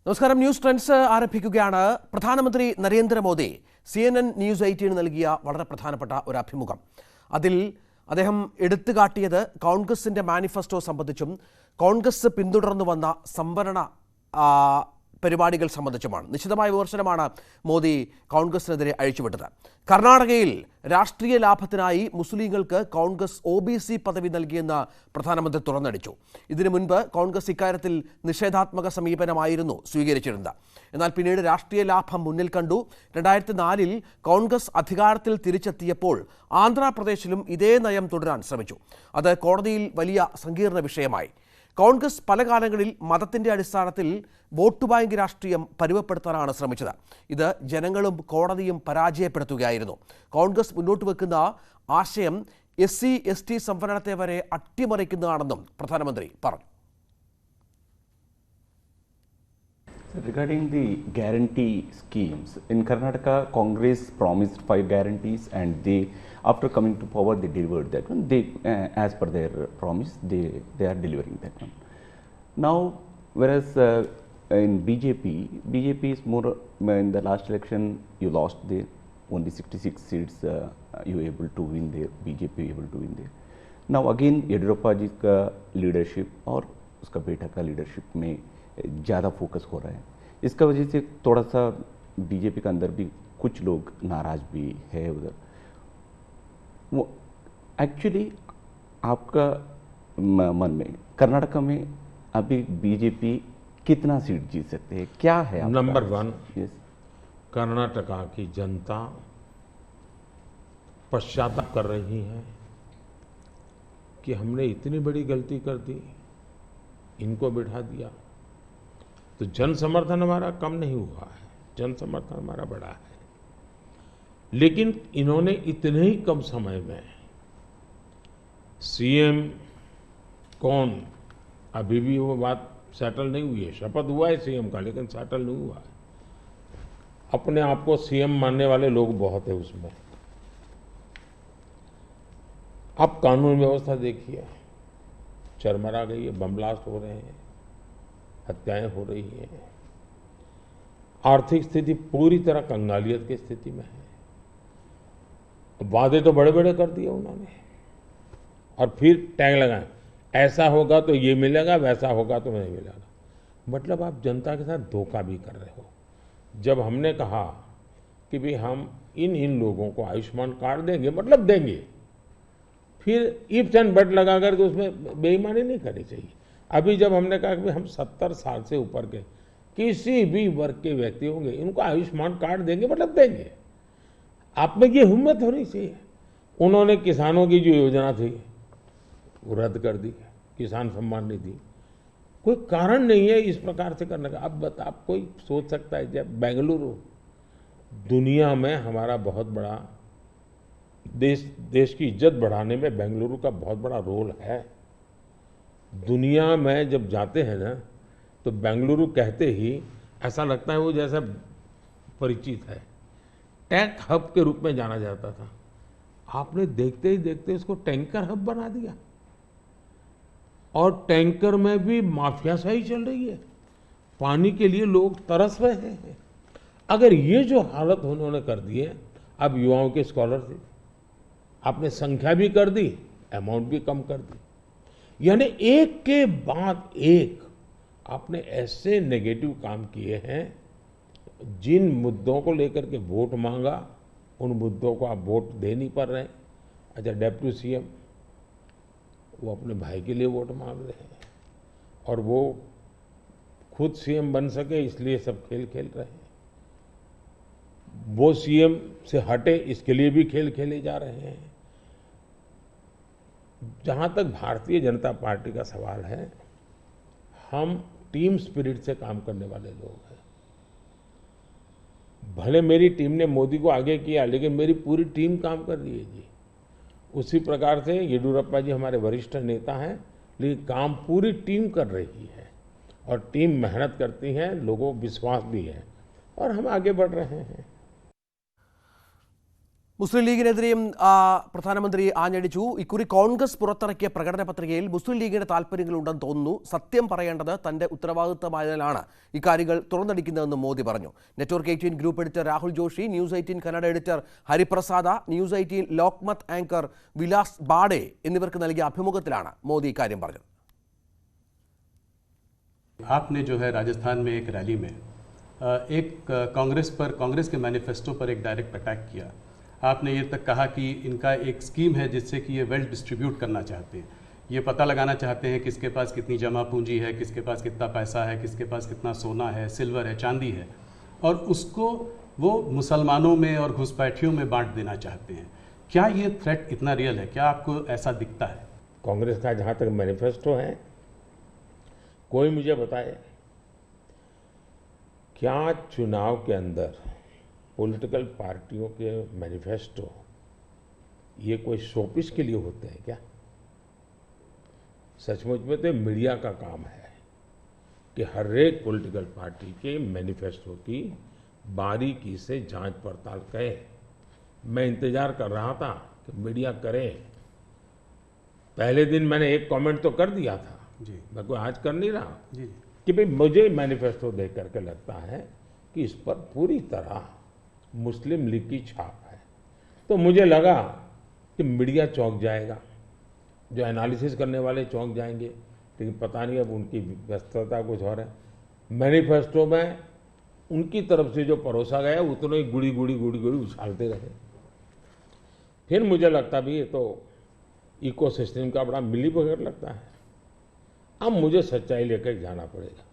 നമസ്കാരം. News trends ആരംഭിക്കുകയാണ്. പ്രധാനമന്ത്രി നരേന്ദ്രമോദി CNN ന്യൂസ് 18 നൽകിയ വളരെ പ്രധാനപ്പെട്ട ഒരു അഭിമുഖം. അതിൽ അദ്ദേഹം എടുത്തുകാട്ടിയത് കോൺഗ്രസിന്റെ മാനിഫെസ്റ്റോ സംബന്ധിച്ചും കോൺഗ്രസ് പിന്തുടർന്നു വന്ന സംവരണ പരിപാടികൾ സംബന്ധിച്ചുമാണ്. നിശ്ചിതമായ വിമർശനമാണ് മോദി കോൺഗ്രസിനെതിരെ അഴിച്ചുവിട്ടത്. കർണാടകയിൽ രാഷ്ട്രീയ ലാഭത്തിനായി മുസ്ലിങ്ങൾക്ക് കോൺഗ്രസ് OBC പദവി നൽകിയെന്ന് പ്രധാനമന്ത്രി തുറന്നടിച്ചു. ഇതിനു മുൻപ് കോൺഗ്രസ് ഇക്കാര്യത്തിൽ നിഷേധാത്മക സമീപനമായിരുന്നു സ്വീകരിച്ചിരുന്നത്. എന്നാൽ പിന്നീട് രാഷ്ട്രീയ ലാഭം മുന്നിൽ കണ്ടു. 2004-ൽ കോൺഗ്രസ് അധികാരത്തിൽ തിരിച്ചെത്തിയപ്പോൾ ആന്ധ്രാപ്രദേശിലും ഇതേ നയം തുടരാൻ ശ്രമിച്ചു. അത് കോടതിയിൽ വലിയ സങ്കീർണ വിഷയമായി. കോൺഗ്രസ് പല കാലങ്ങളിൽ മതത്തിന്റെ അടിസ്ഥാനത്തിൽ വോട്ട് ബാങ്ക് രാഷ്ട്രീയം പരുവപ്പെടുത്താനാണ് ശ്രമിച്ചത്. ഇത് ജനങ്ങളും കോടതിയും പരാജയപ്പെടുത്തുകയായിരുന്നു. കോൺഗ്രസ് മുന്നോട്ട് വെക്കുന്ന ആശയം SC/ST സംവരണത്തെ വരെ അട്ടിമറിക്കുന്നതാണെന്നും പ്രധാനമന്ത്രി പറഞ്ഞു. Regarding the guarantee schemes, in Karnataka, Congress promised 5 guarantees, and they, after coming to power, they delivered that one. They, as per their promise, they are delivering that one. Now, whereas in BJP is more. In the last election, you lost there. Only 66 seats you were able to win there. BJP able to win there. Now again, Yediyurappa जी का leadership और उसका बेटा का leadership में ज़्यादा focus हो रहा है. इसका वजह से थोड़ा सा बीजेपी के अंदर भी कुछ लोग नाराज भी है उधर. वो एक्चुअली आपका मन में कर्नाटक में अभी बीजेपी कितना सीट जीत सकते हैं, क्या है? नंबर 1, कर्नाटका की जनता पश्चाताप कर रही है कि हमने इतनी बड़ी गलती कर दी, इनको बिठा दिया. तो जन समर्थन हमारा कम नहीं हुआ है, जन समर्थन हमारा बढ़ा है. लेकिन इन्होंने इतने ही कम समय में CM कौन, अभी भी वो बात सेटल नहीं हुई है. शपथ हुआ है CM का, लेकिन सेटल नहीं हुआ है. अपने आप को CM मानने वाले लोग बहुत है उसमें. अब कानून व्यवस्था देखिए, चरमरा गई है, बम ब्लास्ट हो रहे हैं, हत्याएं हो रही हैं. आर्थिक स्थिति पूरी तरह कंगालियत की स्थिति में है. वादे तो बड़े बड़े कर दिए उन्होंने, और फिर टैग लगाए, ऐसा होगा तो ये मिलेगा, वैसा होगा तो नहीं मिलेगा. मतलब आप जनता के साथ धोखा भी कर रहे हो. जब हमने कहा कि भाई हम इन लोगों को आयुष्मान कार्ड देंगे, मतलब देंगे, फिर इफ्स एंड बट लगा करके उसमें बेईमानी नहीं करनी चाहिए. अभी जब हमने कहा कि हम 70 साल से ऊपर के किसी भी वर्ग के व्यक्ति होंगे, इनको आयुष्मान कार्ड देंगे, मतलब देंगे. आप में ये हिम्मत होनी चाहिए. उन्होंने किसानों की जो योजना थी वो रद्द कर दी, किसान सम्मान निधि. कोई कारण नहीं है इस प्रकार से करने का. अब आप कोई सोच सकता है जब बेंगलुरु दुनिया में हमारा बहुत बड़ा देश की इज्जत बढ़ाने में बेंगलुरु का बहुत बड़ा रोल है. दुनिया में जब जाते हैं ना, तो बेंगलुरु कहते ही ऐसा लगता है वो जैसा परिचित है. टेक हब के रूप में जाना जाता था. आपने देखते ही देखते उसको टैंकर हब बना दिया, और टैंकर में भी माफियाशाही चल रही है. पानी के लिए लोग तरस रहे हैं. अगर ये जो हालत उन्होंने कर दी है, अब युवाओं के स्कॉलरशिप आपने संख्या भी कर दी, अमाउंट भी कम कर दी. यानी एक के बाद एक आपने ऐसे नेगेटिव काम किए हैं. जिन मुद्दों को लेकर के वोट मांगा, उन मुद्दों को आप वोट दे नहीं पा रहे हैं. अच्छा, डेप्यूटी CM वो अपने भाई के लिए वोट मांग रहे हैं, और वो खुद CM बन सके इसलिए सब खेल खेल रहे हैं. वो CM से हटे इसके लिए भी खेल खेले जा रहे हैं. जहां तक भारतीय जनता पार्टी का सवाल है, हम टीम स्पिरिट से काम करने वाले लोग हैं. भले मेरी टीम ने मोदी को आगे किया, लेकिन मेरी पूरी टीम काम कर रही है जी. उसी प्रकार से येडियुरप्पा जी हमारे वरिष्ठ नेता हैं, लेकिन काम पूरी टीम कर रही है, और टीम मेहनत करती है, लोगों को विश्वास भी है, और हम आगे बढ़ रहे हैं. മുസ്ലിം ലീഗിനെതിരെയും പ്രധാനമന്ത്രി ആഞ്ഞടിച്ചു. ഇക്കുറി കോൺഗ്രസ് പുറത്തിറക്കിയ പ്രകടന പത്രികയിൽ മുസ്ലിം ലീഗിന്റെ താൽപ്പര്യങ്ങളുണ്ടെന്ന് തോന്നുന്നു. സത്യം പറയേണ്ടത് തന്റെ ഉത്തരവാദിത്തമായതിനാലാണ് ഇക്കാര്യങ്ങൾ തുറന്നടിക്കുന്നതെന്ന് മോദി പറഞ്ഞു. Network 18 group editor Rahul Joshi, news 18 Kannada editor Hariprasada, news 18 Lokmat anchor Vilas Bade എന്നിവർക്ക് നൽകിയ അഭിമുഖത്തിലാണ് മോദി ഇക്കാര്യം പറഞ്ഞത്. आपने जो है राजस्थान में एक रैली में एक कांग्रेस के मैनिफेस्टो पर एक डायरेक्ट अटैक किया। आपने ये तक कहा कि इनका एक स्कीम है जिससे कि ये वेल्थ डिस्ट्रीब्यूट करना चाहते हैं, ये पता लगाना चाहते हैं किसके पास कितनी जमा पूंजी है, किसके पास कितना पैसा है, किसके पास कितना सोना है, सिल्वर है, चांदी है, और उसको वो मुसलमानों में और घुसपैठियों में बांट देना चाहते हैं। क्या ये थ्रेट इतना रियल है? क्या आपको ऐसा दिखता है? कांग्रेस का जहाँ तक मैनिफेस्टो है, कोई मुझे बताए क्या चुनाव के अंदर पॉलिटिकल पार्टियों के मैनिफेस्टो ये कोई शोपीस के लिए होते हैं क्या? सचमुच में तो मीडिया का काम है कि हर एक पॉलिटिकल पार्टी के मैनिफेस्टो की बारीकी से जांच पड़ताल करे। मैं इंतजार कर रहा था कि मीडिया करे। पहले दिन मैंने एक कमेंट तो कर दिया था जी, मैं कोई आज कर नहीं रहा जी, कि भाई मुझे मैनिफेस्टो देख करके लगता है कि इस पर पूरी तरह मुस्लिम लीग की छाप है। तो मुझे लगा कि मीडिया चौंक जाएगा, जो एनालिसिस करने वाले चौंक जाएंगे, लेकिन पता नहीं अब उनकी व्यस्तता कुछ और है। मैनिफेस्टो में उनकी तरफ से जो परोसा गया उतने ही गुड़ी गुड़ी उछालते रहे। फिर मुझे लगता भी ये तो इकोसिस्टम का बड़ा मिलीभगत लगता है। अब मुझे सच्चाई लेकर जाना पड़ेगा।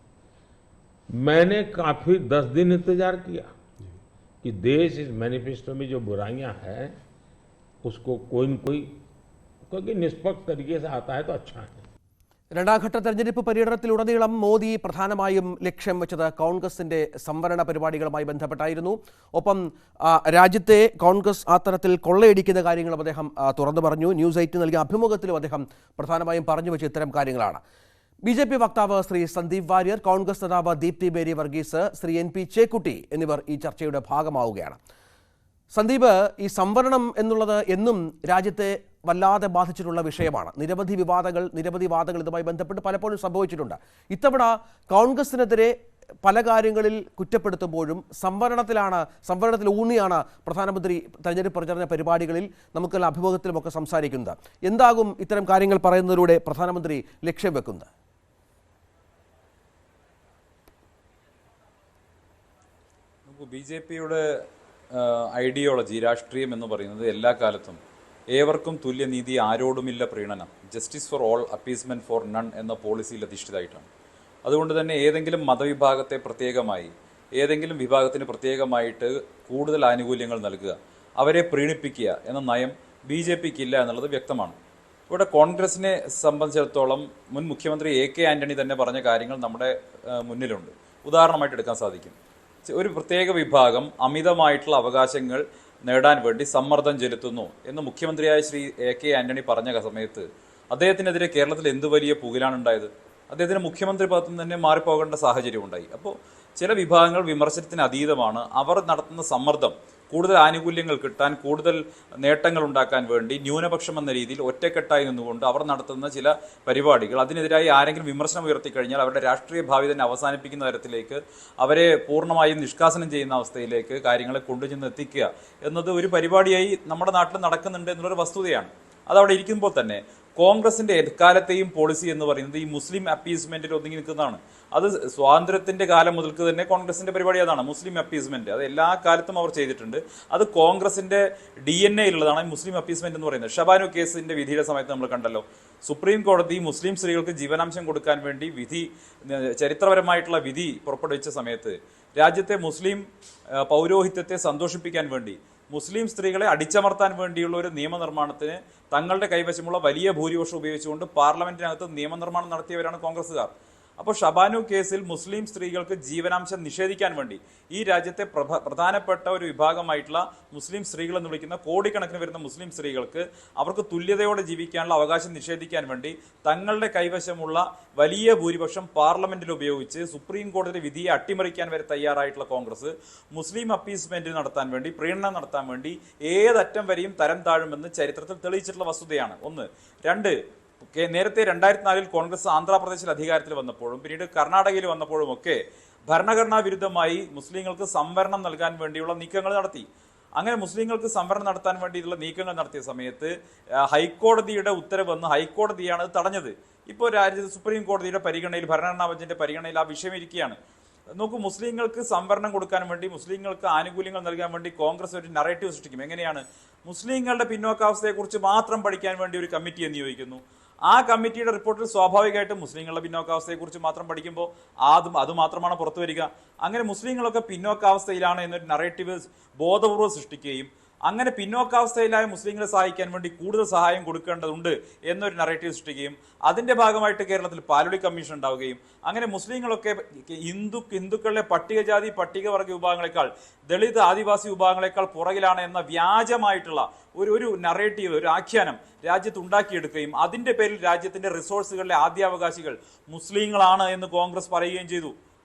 मैंने काफी 10 दिन इंतजार किया कि देश इस मैनिफेस्टो में जो बुराइयां हैं उसको कोई न कोई क्योंकि निष्पक्ष तरीके से आता है तो अच्छा है। രണ്ടാം ഘട്ട തെരഞ്ഞെടുപ്പ് പര്യടനത്തിലുടനീളം മോദി പ്രധാനമായും ലക്ഷ്യം വെച്ചത് കോൺഗ്രസിന്റെ സംവരണ പരിപാടികളുമായി ബന്ധപ്പെട്ടായിരുന്നു. ഒപ്പം രാജ്യത്തെ കോൺഗ്രസ് ആ തരത്തിൽ കൊള്ളയടിക്കുന്ന കാര്യങ്ങളും അദ്ദേഹം തുറന്നു പറഞ്ഞു. ന്യൂസ് 8 നൽകിയ അഭിമുഖത്തിലും അദ്ദേഹം പ്രധാനമായും പറഞ്ഞു വെച്ച ഇത്തരം കാര്യങ്ങളാണ്. BJP വക്താവ് ശ്രീ സന്ദീപ് വാര്യർ, കോൺഗ്രസ് നേതാവ് ദീപ്തി ബേരി വർഗീസ്, ശ്രീ NP ചേക്കുട്ടി എന്നിവർ ഈ ചർച്ചയുടെ ഭാഗമാവുകയാണ്. സന്ദീപ്, ഈ സംവരണം എന്നുള്ളത് എന്നും രാജ്യത്തെ വല്ലാതെ ബാധിച്ചിട്ടുള്ള വിഷയമാണ്. നിരവധി വാദങ്ങൾ ഇതുമായി ബന്ധപ്പെട്ട് പലപ്പോഴും സംഭവിച്ചിട്ടുണ്ട്. ഇത്തവണ കോൺഗ്രസിനെതിരെ പല കാര്യങ്ങളിൽ കുറ്റപ്പെടുത്തുമ്പോഴും സംവരണത്തിൽ ഊന്നിയാണ് പ്രധാനമന്ത്രി തെരഞ്ഞെടുപ്പ് പ്രചരണ പരിപാടികളിൽ നമുക്കുള്ള അഭിമുഖത്തിലുമൊക്കെ സംസാരിക്കുന്നത്. എന്താകും ഇത്തരം കാര്യങ്ങൾ പറയുന്നതിലൂടെ പ്രധാനമന്ത്രി ലക്ഷ്യം വെക്കുന്നത്? BJPയുടെ ഐഡിയോളജി, രാഷ്ട്രീയം എന്ന് പറയുന്നത് എല്ലാ കാലത്തും ഏവർക്കും തുല്യനീതി, ആരോടുമില്ല പ്രീണനം, justice for all, appeasement for none എന്ന പോളിസിയിൽ അധിഷ്ഠിതമായിട്ടാണ്. അതുകൊണ്ട് തന്നെ ഏതെങ്കിലും മതവിഭാഗത്തെ പ്രത്യേകമായി, ഏതെങ്കിലും വിഭാഗത്തിന് പ്രത്യേകമായിട്ട് കൂടുതൽ ആനുകൂല്യങ്ങൾ നൽകുക, അവരെ പ്രീണിപ്പിക്കുക എന്ന നയം BJPക്ക് ഇല്ല എന്നുള്ളത് വ്യക്തമാണ്. ഇവിടെ കോൺഗ്രസിനെ സംബന്ധിച്ചിടത്തോളം മുൻ മുഖ്യമന്ത്രി AK ആന്റണി തന്നെ പറഞ്ഞ കാര്യങ്ങൾ നമ്മുടെ മുന്നിലുണ്ട്. ഉദാഹരണമായിട്ട് എടുക്കാൻ സാധിക്കും. ഒരു പ്രത്യേക വിഭാഗം അമിതമായിട്ടുള്ള അവകാശങ്ങൾ നേടാൻ വേണ്ടി സമ്മർദ്ദം ചെലുത്തുന്നു എന്ന് മുഖ്യമന്ത്രിയായ ശ്രീ AK ആന്റണി പറഞ്ഞ സമയത്ത് അദ്ദേഹത്തിനെതിരെ കേരളത്തിൽ എന്ത് വലിയ പുകിലാണ് ഉണ്ടായത്. അദ്ദേഹത്തിന് മുഖ്യമന്ത്രി പദത്തിൽ നിന്ന് തന്നെ മാറിപ്പോകേണ്ട സാഹചര്യം ഉണ്ടായി. അപ്പോൾ ചില വിഭാഗങ്ങൾ വിമർശനത്തിന് അതീതമാണ്. അവർ നടത്തുന്ന സമ്മർദ്ദം കൂടുതൽ ആനുകൂല്യങ്ങൾ കിട്ടാൻ, കൂടുതൽ നേട്ടങ്ങൾ ഉണ്ടാക്കാൻ വേണ്ടി ന്യൂനപക്ഷം എന്ന രീതിയിൽ ഒറ്റക്കെട്ടായി നിന്നുകൊണ്ട് അവർ നടത്തുന്ന ചില പരിപാടികൾ, അതിനെതിരായി ആരെങ്കിലും വിമർശനം ഉയർത്തിക്കഴിഞ്ഞാൽ അവരുടെ രാഷ്ട്രീയ ഭാവി തന്നെ അവസാനിപ്പിക്കുന്ന തരത്തിലേക്ക്, അവരെ പൂർണ്ണമായും നിഷ്കാസനം ചെയ്യുന്ന അവസ്ഥയിലേക്ക് കാര്യങ്ങളെ കൊണ്ടുചെന്ന് എത്തിക്കുക എന്നത് ഒരു പരിപാടിയായി നമ്മുടെ നാട്ടിൽ നടക്കുന്നുണ്ട് എന്നുള്ളൊരു വസ്തുതയാണ്. അതവിടെ ഇരിക്കുമ്പോൾ തന്നെ കോൺഗ്രസിന്റെ എക്കാലത്തെയും പോളിസി എന്ന് പറയുന്നത് ഈ മുസ്ലിം അപ്പീസ്മെന്റിൽ ഒതുങ്ങി നിൽക്കുന്നതാണ്. അത് സ്വാതന്ത്ര്യത്തിന്റെ കാലം മുതൽക്ക് തന്നെ കോൺഗ്രസിന്റെ പരിപാടി അതാണ്, മുസ്ലിം അപ്പീസ്മെന്റ്. അത് എല്ലാ കാലത്തും അവർ ചെയ്തിട്ടുണ്ട്. അത് കോൺഗ്രസിന്റെ DNA ഉള്ളതാണ് മുസ്ലിം അപ്പീസ്മെന്റ് എന്ന് പറയുന്നത്. ഷബാനു കേസിന്റെ വിധിയുടെ സമയത്ത് നമ്മൾ കണ്ടല്ലോ, സുപ്രീം കോടതി മുസ്ലിം സ്ത്രീകൾക്ക് ജീവനാംശം കൊടുക്കാൻ വേണ്ടി ചരിത്രപരമായിട്ടുള്ള വിധി പുറപ്പെടുവിച്ച സമയത്ത് രാജ്യത്തെ മുസ്ലിം പൗരോഹിത്യത്തെ സന്തോഷിപ്പിക്കാൻ വേണ്ടി, മുസ്ലിം സ്ത്രീകളെ അടിച്ചമർത്താൻ വേണ്ടിയുള്ള ഒരു നിയമനിർമ്മാണത്തിന് തങ്ങളുടെ കൈവശമുള്ള വലിയ ഭൂരിപക്ഷം ഉപയോഗിച്ചുകൊണ്ട് പാർലമെന്റിനകത്ത് നിയമനിർമ്മാണം നടത്തിയവരാണ് കോൺഗ്രസ്സുകാർ. അപ്പോൾ ഷബാനു കേസിൽ മുസ്ലിം സ്ത്രീകൾക്ക് ജീവനാംശം നിഷേധിക്കാൻ വേണ്ടി ഈ രാജ്യത്തെ പ്രധാനപ്പെട്ട ഒരു വിഭാഗമായിട്ടുള്ള മുസ്ലിം സ്ത്രീകൾ എന്ന് വിളിക്കുന്ന കോടിക്കണക്കിന് വരുന്ന മുസ്ലിം സ്ത്രീകൾക്ക് അവർക്ക് തുല്യതയോടെ ജീവിക്കാനുള്ള അവകാശം നിഷേധിക്കാൻ വേണ്ടി തങ്ങളുടെ കൈവശമുള്ള വലിയ ഭൂരിപക്ഷം പാർലമെന്റിൽ ഉപയോഗിച്ച് സുപ്രീം കോടതിയുടെ വിധിയെ അട്ടിമറിക്കാൻ വരെ തയ്യാറായിട്ടുള്ള കോൺഗ്രസ് മുസ്ലിം അപ്പീസ്മെന്റ് നടത്താൻ വേണ്ടി, പ്രീണനം നടത്താൻ വേണ്ടി ഏതറ്റം വരെയും തരം താഴുമെന്ന് ചരിത്രത്തിൽ തെളിയിച്ചിട്ടുള്ള വസ്തുതയാണ്. ഒന്ന്. രണ്ട്, നേരത്തെ 2004 കോൺഗ്രസ് ആന്ധ്രാപ്രദേശിൽ അധികാരത്തിൽ വന്നപ്പോഴും പിന്നീട് കർണാടകയിൽ വന്നപ്പോഴും ഒക്കെ ഭരണഘടനാ വിരുദ്ധമായി മുസ്ലിങ്ങൾക്ക് സംവരണം നൽകാൻ വേണ്ടിയുള്ള നീക്കങ്ങൾ നടത്തി. അങ്ങനെ മുസ്ലിങ്ങൾക്ക് സംവരണം നടത്താൻ വേണ്ടിയുള്ള നീക്കങ്ങൾ നടത്തിയ സമയത്ത് ഹൈക്കോടതിയുടെ ഉത്തരവ് വന്ന് ഹൈക്കോടതിയാണ് തടഞ്ഞത്. ഇപ്പോൾ രാജ്യത്ത് സുപ്രീം കോടതിയുടെ പരിഗണനയിൽ, ഭരണഘടനാ ബെഞ്ചിന്റെ പരിഗണനയിൽ ആ വിഷയം ഇരിക്കുകയാണ്. നോക്കൂ, മുസ്ലിങ്ങൾക്ക് സംവരണം കൊടുക്കാൻ വേണ്ടി, മുസ്ലിങ്ങൾക്ക് ആനുകൂല്യങ്ങൾ നൽകാൻ വേണ്ടി കോൺഗ്രസ് ഒരു നറേറ്റീവ് സൃഷ്ടിക്കും. എങ്ങനെയാണ്? മുസ്ലിങ്ങളുടെ പിന്നോക്കാവസ്ഥയെക്കുറിച്ച് മാത്രം പഠിക്കാൻ വേണ്ടി ഒരു കമ്മിറ്റിയെ നിയോഗിക്കുന്നു. ആ കമ്മിറ്റിയുടെ റിപ്പോർട്ടിൽ സ്വാഭാവികമായിട്ടും മുസ്ലിങ്ങളുടെ പിന്നോക്കാവസ്ഥയെക്കുറിച്ച് മാത്രം പഠിക്കുമ്പോൾ അത് മാത്രമാണ് പുറത്തു വരിക. അങ്ങനെ മുസ്ലിങ്ങളൊക്കെ പിന്നോക്കാവസ്ഥയിലാണ് എന്നൊരു നറേറ്റീവ് ബോധപൂർവ്വം സൃഷ്ടിക്കുകയും അങ്ങനെ പിന്നോക്കാവസ്ഥയിലായ മുസ്ലിങ്ങളെ സഹായിക്കാൻ വേണ്ടി കൂടുതൽ സഹായം കൊടുക്കേണ്ടതുണ്ട് എന്നൊരു നറേറ്റീവ് സൃഷ്ടിക്കുകയും അതിന്റെ ഭാഗമായിട്ട് കേരളത്തിൽ പാലൊളി കമ്മീഷൻ ഉണ്ടാവുകയും അങ്ങനെ മുസ്ലിങ്ങളൊക്കെ ഹിന്ദുക്കളിലെ പട്ടികജാതി പട്ടികവർഗ വിഭാഗങ്ങളെക്കാൾ, ദളിത് ആദിവാസി വിഭാഗങ്ങളെക്കാൾ പുറകിലാണ് എന്ന വ്യാജമായിട്ടുള്ള ഒരു നറേറ്റീവ്, ഒരു ആഖ്യാനം രാജ്യത്ത് ഉണ്ടാക്കിയെടുക്കുകയും അതിന്റെ പേരിൽ രാജ്യത്തിന്റെ റിസോഴ്സുകളിലെ ആദ്യാവകാശികൾ മുസ്ലിങ്ങളാണ് എന്ന് കോൺഗ്രസ് പറയുകയും ചെയ്തു.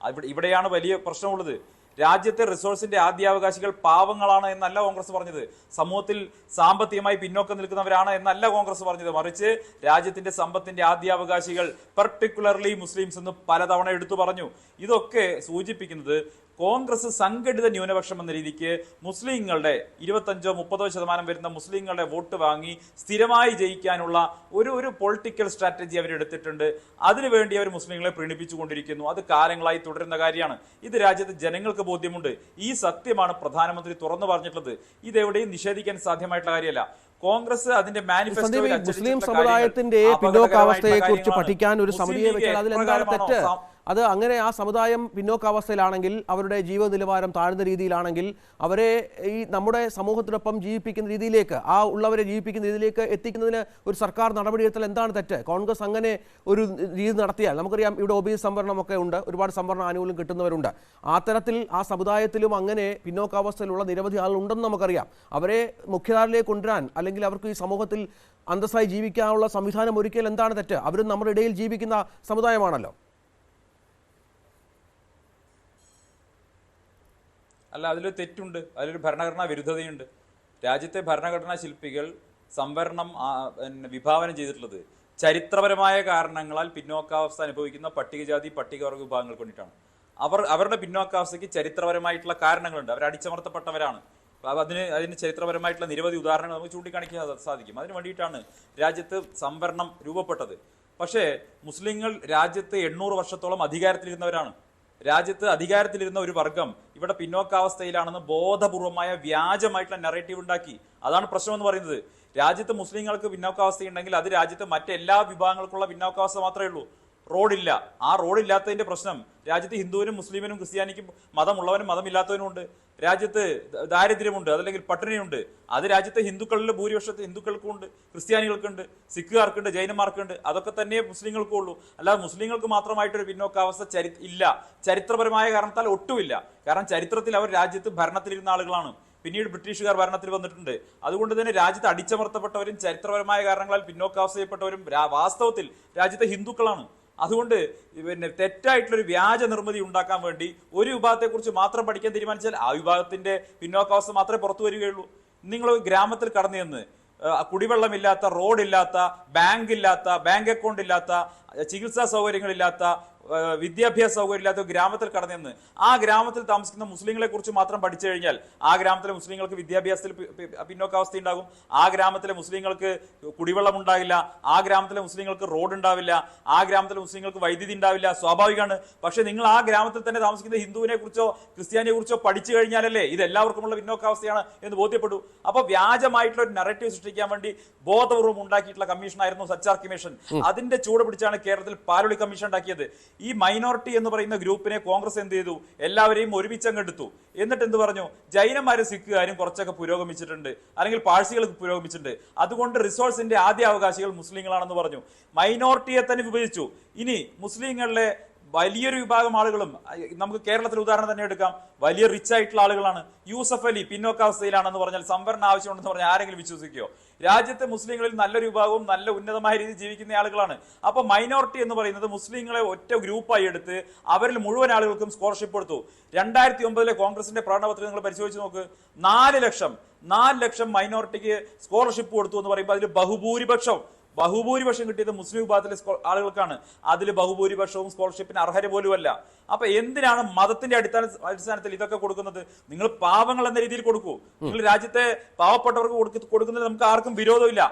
ഇവിടെയാണ് വലിയ പ്രശ്നമുള്ളത്. രാജ്യത്തെ റിസോഴ്സിന്റെ ആദ്യാവകാശികൾ പാവങ്ങളാണ് എന്നല്ല കോൺഗ്രസ് പറഞ്ഞത്, സമൂഹത്തിൽ സാമ്പത്തികമായി പിന്നോക്കം നിൽക്കുന്നവരാണ് എന്നല്ല കോൺഗ്രസ് പറഞ്ഞത്, മറിച്ച് രാജ്യത്തിന്റെ സമ്പത്തിന്റെ ആദ്യാവകാശികൾ പർട്ടിക്കുലർലി മുസ്ലിംസ് എന്ന് പലതവണ എടുത്തു പറഞ്ഞു. ഇതൊക്കെ സൂചിപ്പിക്കുന്നത് കോൺഗ്രസ് സംഘടിത ന്യൂനപക്ഷം എന്ന രീതിക്ക് മുസ്ലിങ്ങളുടെ 25-30% വരുന്ന മുസ്ലിങ്ങളുടെ വോട്ട് വാങ്ങി സ്ഥിരമായി ജയിക്കാനുള്ള ഒരു പൊളിറ്റിക്കൽ സ്ട്രാറ്റജി അവരെടുത്തിട്ടുണ്ട്. അതിനുവേണ്ടി അവർ മുസ്ലിങ്ങളെ പ്രീണിപ്പിച്ചുകൊണ്ടിരിക്കുന്നു. അത് കാലങ്ങളായി തുടരുന്ന കാര്യമാണ്. ഇത് രാജ്യത്തെ ജനങ്ങൾക്ക് ബോധ്യമുണ്ട്. ഈ സത്യമാണ് പ്രധാനമന്ത്രി തുറന്നു പറഞ്ഞിട്ടുള്ളത്. ഇതെവിടെയും നിഷേധിക്കാൻ സാധ്യമായിട്ടുള്ള കാര്യമല്ല. കോൺഗ്രസ് അതിന്റെ മാനിഫെസ്റ്റോയിൽ മുസ്ലിം സമുദായത്തിന്റെ പിന്നോക്കാവസ്ഥയെ കുറിച്ച് പഠിക്കാൻ ഒരു സമിതിയെ വെച്ചാൽ അതിലെന്താണ് തെറ്റ്? അത് അങ്ങനെ ആ സമുദായം പിന്നോക്കാവസ്ഥയിലാണെങ്കിൽ, അവരുടെ ജീവിത നിലവാരം താഴ്ന്ന രീതിയിലാണെങ്കിൽ, അവരെ ഈ നമ്മുടെ സമൂഹത്തിനൊപ്പം ജീവിപ്പിക്കുന്ന രീതിയിലേക്ക്, ഉള്ളവരെ ജീവിപ്പിക്കുന്ന രീതിയിലേക്ക് എത്തിക്കുന്നതിന് ഒരു സർക്കാർ നടപടിയെടുത്താൽ എന്താണ് തെറ്റ്? കോൺഗ്രസ് അങ്ങനെ ഒരു രീതി നടത്തിയാൽ, നമുക്കറിയാം ഇവിടെ OBC സംവരണമൊക്കെ ഉണ്ട്, ഒരുപാട് സംവരണ ആനുകൂല്യം കിട്ടുന്നവരുണ്ട്. ആ തരത്തിൽ ആ സമുദായത്തിലും അങ്ങനെ പിന്നോക്കാവസ്ഥയിലുള്ള നിരവധി ആളുകളുണ്ടെന്ന് നമുക്കറിയാം. അവരെ മുഖ്യധാരയിലേക്ക് കൊണ്ടുവരാൻ, അല്ലെങ്കിൽ അവർക്ക് ഈ സമൂഹത്തിൽ അന്തസ്സായി ജീവിക്കാനുള്ള സംവിധാനം ഒരുക്കിയാൽ എന്താണ് തെറ്റ്? അവരും നമ്മുടെ ഇടയിൽ ജീവിക്കുന്ന സമുദായമാണല്ലോ. അല്ല, അതിലൊരു തെറ്റുണ്ട്, അതിലൊരു ഭരണഘടനാ വിരുദ്ധതയുണ്ട്. രാജ്യത്തെ ഭരണഘടനാ ശില്പികൾ സംവരണം വിഭാവനം ചെയ്തിട്ടുള്ളത് ചരിത്രപരമായ കാരണങ്ങളാൽ പിന്നോക്കാവസ്ഥ അനുഭവിക്കുന്ന പട്ടികജാതി പട്ടികവർഗ വിഭാഗങ്ങൾക്ക് വേണ്ടിയിട്ടാണ്. അവരുടെ പിന്നോക്കാവസ്ഥയ്ക്ക് ചരിത്രപരമായിട്ടുള്ള കാരണങ്ങളുണ്ട്. അവർ അടിച്ചമർത്തപ്പെട്ടവരാണ്. അതിന് ചരിത്രപരമായിട്ടുള്ള നിരവധി ഉദാഹരണങ്ങൾ നമുക്ക് ചൂണ്ടിക്കാണിക്കാൻ സാധിക്കും. അതിന് വേണ്ടിയിട്ടാണ് രാജ്യത്ത് സംവരണം രൂപപ്പെട്ടത്. പക്ഷേ മുസ്ലിങ്ങൾ രാജ്യത്ത് 800 വർഷത്തോളം അധികാരത്തിലിരുന്നവരാണ്. രാജ്യത്ത് അധികാരത്തിലിരുന്ന ഒരു വർഗം ഇവിടെ പിന്നോക്കാവസ്ഥയിലാണെന്ന് ബോധപൂർവമായ വ്യാജമായിട്ടുള്ള നറേറ്റീവ് ഉണ്ടാക്കി. അതാണ് പ്രശ്നം എന്ന് പറയുന്നത്. രാജ്യത്ത് മുസ്ലിങ്ങൾക്ക് പിന്നോക്കാവസ്ഥയുണ്ടെങ്കിൽ അത് രാജ്യത്ത് മറ്റെല്ലാ വിഭാഗങ്ങൾക്കുള്ള പിന്നോക്കാവസ്ഥ മാത്രമേ ഉള്ളൂ. റോഡില്ല. ആ റോഡില്ലാത്തതിന്റെ പ്രശ്നം രാജ്യത്ത് ഹിന്ദുവിനും മുസ്ലിമിനും ക്രിസ്ത്യാനിക്കും, മതമുള്ളവനും മതമില്ലാത്തവനും ഉണ്ട്. രാജ്യത്ത് ദാരിദ്ര്യമുണ്ട്, അതല്ലെങ്കിൽ പട്ടിണിയുണ്ട്. അത് രാജ്യത്തെ ഹിന്ദുക്കളിൽ ഭൂരിപക്ഷത്തെ ഹിന്ദുക്കൾക്കുണ്ട്, ക്രിസ്ത്യാനികൾക്കുണ്ട്, സിഖുകാർക്കുണ്ട്, ജൈനന്മാർക്കുണ്ട്. അതൊക്കെ തന്നെ മുസ്ലിങ്ങൾക്കും ഉള്ളൂ. അല്ലാതെ മുസ്ലിങ്ങൾക്ക് മാത്രമായിട്ടൊരു പിന്നോക്കാവസ്ഥ ഇല്ല. ചരിത്രപരമായ കാരണത്താൽ ഒട്ടുമില്ല. കാരണം ചരിത്രത്തിൽ അവർ രാജ്യത്ത് ഭരണത്തിലിരുന്ന ആളുകളാണ്. പിന്നീട് ബ്രിട്ടീഷുകാർ ഭരണത്തിൽ വന്നിട്ടുണ്ട്. അതുകൊണ്ട് തന്നെ രാജ്യത്ത് അടിച്ചമർത്തപ്പെട്ടവരും ചരിത്രപരമായ കാരണങ്ങളാൽ പിന്നോക്കാവസ്ഥയപ്പെട്ടവരും വാസ്തവത്തിൽ രാജ്യത്തെ ഹിന്ദുക്കളാണ്. അതുകൊണ്ട് തെറ്റായിട്ടുള്ളൊരു വ്യാജ നിർമ്മിതി ഉണ്ടാക്കാൻ വേണ്ടി ഒരു വിഭാഗത്തെക്കുറിച്ച് മാത്രം പഠിക്കാൻ തീരുമാനിച്ചാൽ ആ വിഭാഗത്തിന്റെ പിന്നോക്കാവസ്ഥ മാത്രമേ പുറത്തു വരികയുള്ളൂ. നിങ്ങൾ ഗ്രാമത്തിൽ കടന്നു ചെന്ന് കുടിവെള്ളമില്ലാത്ത, റോഡില്ലാത്ത, ബാങ്ക് അക്കൗണ്ട് ഇല്ലാത്ത, ചികിത്സാ സൗകര്യങ്ങളില്ലാത്ത, വിദ്യാഭ്യാസ സൗകര്യമില്ലാത്ത ഗ്രാമത്തിൽ കടന്നു ആ ഗ്രാമത്തിൽ താമസിക്കുന്ന മുസ്ലിങ്ങളെ കുറിച്ച് മാത്രം പഠിച്ചു കഴിഞ്ഞാൽ ആ ഗ്രാമത്തിലെ മുസ്ലിങ്ങൾക്ക് വിദ്യാഭ്യാസത്തിൽ പിന്നോക്കാവസ്ഥ ഉണ്ടാകും. ആ ഗ്രാമത്തിലെ മുസ്ലിങ്ങൾക്ക് കുടിവെള്ളം ഉണ്ടാവില്ല. ആ ഗ്രാമത്തിലെ മുസ്ലിങ്ങൾക്ക് റോഡ് ഉണ്ടാവില്ല. ആ ഗ്രാമത്തിലെ മുസ്ലിങ്ങൾക്ക് വൈദ്യുതി ഉണ്ടാവില്ല. സ്വാഭാവികമാണ്. പക്ഷെ നിങ്ങൾ ആ ഗ്രാമത്തിൽ തന്നെ താമസിക്കുന്ന ഹിന്ദുവിനെ കുറിച്ചോ ക്രിസ്ത്യാനിയെ കുറിച്ചോ പഠിച്ചു കഴിഞ്ഞാലല്ലേ ഇത് എല്ലാവർക്കുമുള്ള പിന്നോക്കാവസ്ഥയാണ് എന്ന് ബോധ്യപ്പെട്ടു. അപ്പൊ വ്യാജമായിട്ടുള്ള ഒരു നറേറ്റീവ് സൃഷ്ടിക്കാൻ വേണ്ടി ബോധപൂർവ്വം ഉണ്ടാക്കിയിട്ടുള്ള കമ്മീഷനായിരുന്നു സച്ചാർ കമ്മീഷൻ. അതിന്റെ ചൂട് പിടിച്ചാണ് കേരളത്തിൽ പാലൊളി കമ്മീഷൻ ഉണ്ടാക്കിയത്. ഈ മൈനോറിറ്റി എന്ന് പറയുന്ന ഗ്രൂപ്പിനെ കോൺഗ്രസ് എന്ത് ചെയ്തു? എല്ലാവരെയും ഒരുമിച്ചങ്ങെടുത്തു. എന്നിട്ട് എന്ത് പറഞ്ഞു? ജൈനന്മാരും സിഖുകാരും കുറച്ചൊക്കെ പുരോഗമിച്ചിട്ടുണ്ട്, അല്ലെങ്കിൽ പാഴ്സികൾ പുരോഗമിച്ചിട്ടുണ്ട്, അതുകൊണ്ട് റിസോഴ്സിന്റെ ആദ്യ അവകാശികൾ മുസ്ലിങ്ങളാണെന്ന് പറഞ്ഞു. മൈനോറിറ്റിയെ തന്നെ വിഭജിച്ചു. ഇനി മുസ്ലിങ്ങളിലെ വലിയൊരു വിഭാഗം ആളുകളും, നമുക്ക് കേരളത്തിൽ ഉദാഹരണം തന്നെ എടുക്കാം, വലിയ റിച്ച് ആയിട്ടുള്ള ആളുകളാണ്. യൂസഫ് അലി പിന്നോക്കാവസ്ഥയിലാണെന്ന് പറഞ്ഞാൽ, സംവരണ ആവശ്യമുണ്ടെന്ന് പറഞ്ഞാൽ ആരെങ്കിലും വിശ്വസിക്കുകയോ? രാജ്യത്തെ മുസ്ലിങ്ങളിൽ നല്ലൊരു വിഭാഗവും നല്ല ഉന്നതമായ രീതിയിൽ ജീവിക്കുന്ന ആളുകളാണ്. അപ്പൊ മൈനോറിറ്റി എന്ന് പറയുന്നത് മുസ്ലിങ്ങളെ ഒറ്റ ഗ്രൂപ്പായി എടുത്ത് അവരിൽ മുഴുവൻ ആളുകൾക്കും സ്കോളർഷിപ്പ് കൊടുത്തു. 2009 കോൺഗ്രസിന്റെ പ്രകടനപത്രിക നിങ്ങൾ പരിശോധിച്ച് നോക്ക്. 4 ലക്ഷം മൈനോറിറ്റിക്ക് സ്കോളർഷിപ്പ് കൊടുത്തു എന്ന് പറയുമ്പോൾ അതിൽ ബഹുഭൂരിപക്ഷം കിട്ടിയത് മുസ്ലിം വിഭാഗത്തിലെ ആളുകൾക്കാണ്. അതിൽ ബഹുഭൂരിപക്ഷവും സ്കോളർഷിപ്പിന് അർഹര് പോലുമല്ല. അപ്പൊ എന്തിനാണ് മതത്തിന്റെ അടിസ്ഥാനത്തിൽ ഇതൊക്കെ കൊടുക്കുന്നത്? നിങ്ങൾ പാവങ്ങൾ എന്ന രീതിയിൽ കൊടുക്കൂ. നിങ്ങൾ രാജ്യത്തെ പാവപ്പെട്ടവർക്ക് കൊടുക്കുന്നത് നമുക്ക് ആർക്കും വിരോധമില്ല.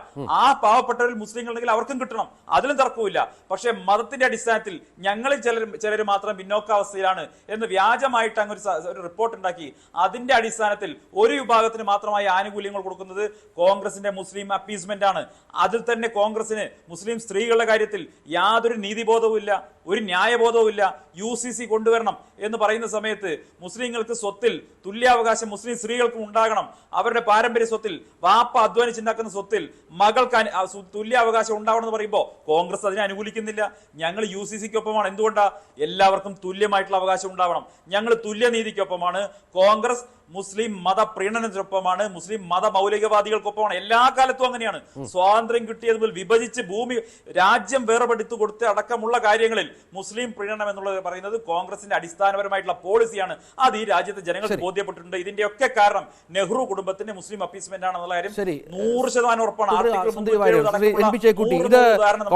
ആ പാവപ്പെട്ടവരിൽ മുസ്ലിങ്ങൾ ഉണ്ടെങ്കിൽ അവർക്കും കിട്ടണം, അതിലും തർക്കമില്ല. പക്ഷെ മതത്തിന്റെ അടിസ്ഥാനത്തിൽ ഞങ്ങളിൽ ചിലർ മാത്രം പിന്നോക്കാവസ്ഥയിലാണ് എന്ന് വ്യാജമായിട്ട് അങ്ങ് ഒരു റിപ്പോർട്ട് ഉണ്ടാക്കി അതിന്റെ അടിസ്ഥാനത്തിൽ ഒരു വിഭാഗത്തിന് മാത്രമായി ആനുകൂല്യങ്ങൾ കൊടുക്കുന്നത് കോൺഗ്രസിന്റെ മുസ്ലിം അപ്പീസ്മെന്റ് ആണ്. അതിൽ തന്നെ കോൺഗ്രസിന് മുസ്ലിം സ്ത്രീകളുടെ കാര്യത്തിൽ യാതൊരു നീതിബോധവും ഇല്ല, ഒരു ന്യായബോധവും ഇല്ല. UCC കൊണ്ടുവരണം എന്ന് പറയുന്ന സമയത്ത് മുസ്ലിങ്ങൾക്ക് സ്വത്തിൽ തുല്യാവകാശം മുസ്ലിം സ്ത്രീകൾക്കും ഉണ്ടാകണം. അവരുടെ പാരമ്പര്യ സ്വത്തിൽ, വാപ്പ അധ്വാനിച്ചുണ്ടാക്കുന്ന സ്വത്തിൽ മകൾക്ക് തുല്യാവകാശം ഉണ്ടാവണം എന്ന് പറയുമ്പോൾ കോൺഗ്രസ് അതിനെ അനുകൂലിക്കുന്നില്ല. ഞങ്ങൾ UCCക്കൊപ്പമാണ്. എന്തുകൊണ്ടാ? എല്ലാവർക്കും തുല്യമായിട്ടുള്ള അവകാശം ഉണ്ടാവണം. ഞങ്ങൾ തുല്യനീതിക്കൊപ്പമാണ്. കോൺഗ്രസ് മുസ്ലിം മത പ്രീണനത്തിനൊപ്പമാണ്, മുസ്ലിം മത മൗലികവാദികൾക്കൊപ്പമാണ്. എല്ലാ കാലത്തും അങ്ങനെയാണ്. സ്വാതന്ത്ര്യം കിട്ടിയത് മുതൽ വിഭജിച്ച് രാജ്യം വേർപെടുത്തു കൊടുത്ത് അടക്കമുള്ള കാര്യങ്ങളിൽ മുസ്ലിം പ്രീണനം എന്നുള്ളത് പറയുന്നത് കോൺഗ്രസിന്റെ അടിസ്ഥാനപരമായിട്ടുള്ള പോളിസിയാണ്. അത് ഈ രാജ്യത്തെ ജനങ്ങൾക്ക് ബോധ്യപ്പെട്ടിട്ടുണ്ട്. ഇതിന്റെയൊക്കെ കാരണം നെഹ്റു കുടുംബത്തിന്റെ മുസ്ലിം അപ്പീസ്മെന്റ് ആണെന്നുള്ള കാര്യം 100% ഉറപ്പാണ്. ഇത്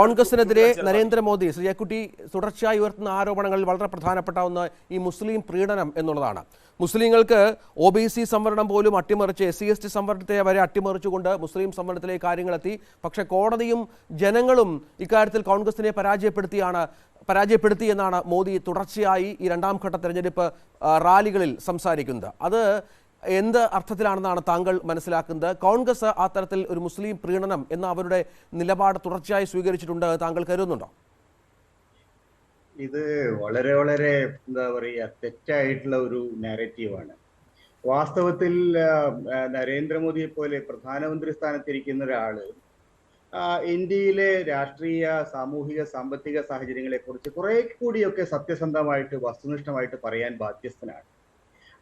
കോൺഗ്രസിനെതിരെ നരേന്ദ്രമോദി, ശ്രീ ജയക്കുട്ടി, തുടർച്ചയായി ഉയർത്തുന്ന ആരോപണങ്ങളിൽ വളരെ പ്രധാനപ്പെട്ട ഒന്ന് ഈ മുസ്ലിം പ്രീണനം എന്നുള്ളതാണ്. മുസ്ലിങ്ങൾക്ക് OBC സംവരണം പോലും അട്ടിമറിച്ച് SC/ST സംവരണത്തെ വരെ അട്ടിമറിച്ചുകൊണ്ട് മുസ്ലിം സംവരണത്തിലേക്ക് കാര്യങ്ങളെത്തി. പക്ഷെ കോടതിയും ജനങ്ങളും ഇക്കാര്യത്തിൽ കോൺഗ്രസിനെ പരാജയപ്പെടുത്തി എന്നാണ് മോദി തുടർച്ചയായി ഈ 2ാം ഘട്ട തെരഞ്ഞെടുപ്പ് റാലികളിൽ സംസാരിക്കുന്നത്. അത് എന്ത് അർത്ഥത്തിലാണെന്നാണ് താങ്കൾ മനസ്സിലാക്കുന്നത്? കോൺഗ്രസ് ആ തരത്തിൽ ഒരു മുസ്ലിം പ്രീണനം എന്ന അവരുടെ നിലപാട് തുടർച്ചയായി സ്വീകരിച്ചിട്ടുണ്ട്, താങ്കൾ കരുതുന്നുണ്ടോ? ഇത് വളരെ വളരെ എന്താ പറയുക, തെറ്റായിട്ടുള്ള ഒരു നാരറ്റീവാണ്. വാസ്തവത്തിൽ നരേന്ദ്രമോദിയെ പോലെ പ്രധാനമന്ത്രി സ്ഥാനത്തിരിക്കുന്ന ഒരാള് ഇന്ത്യയിലെ രാഷ്ട്രീയ, സാമൂഹിക, സാമ്പത്തിക സാഹചര്യങ്ങളെ കുറിച്ച് കുറെ കൂടിയൊക്കെ സത്യസന്ധമായിട്ട്, വസ്തുനിഷ്ഠമായിട്ട് പറയാൻ ബാധ്യസ്ഥനാണ്.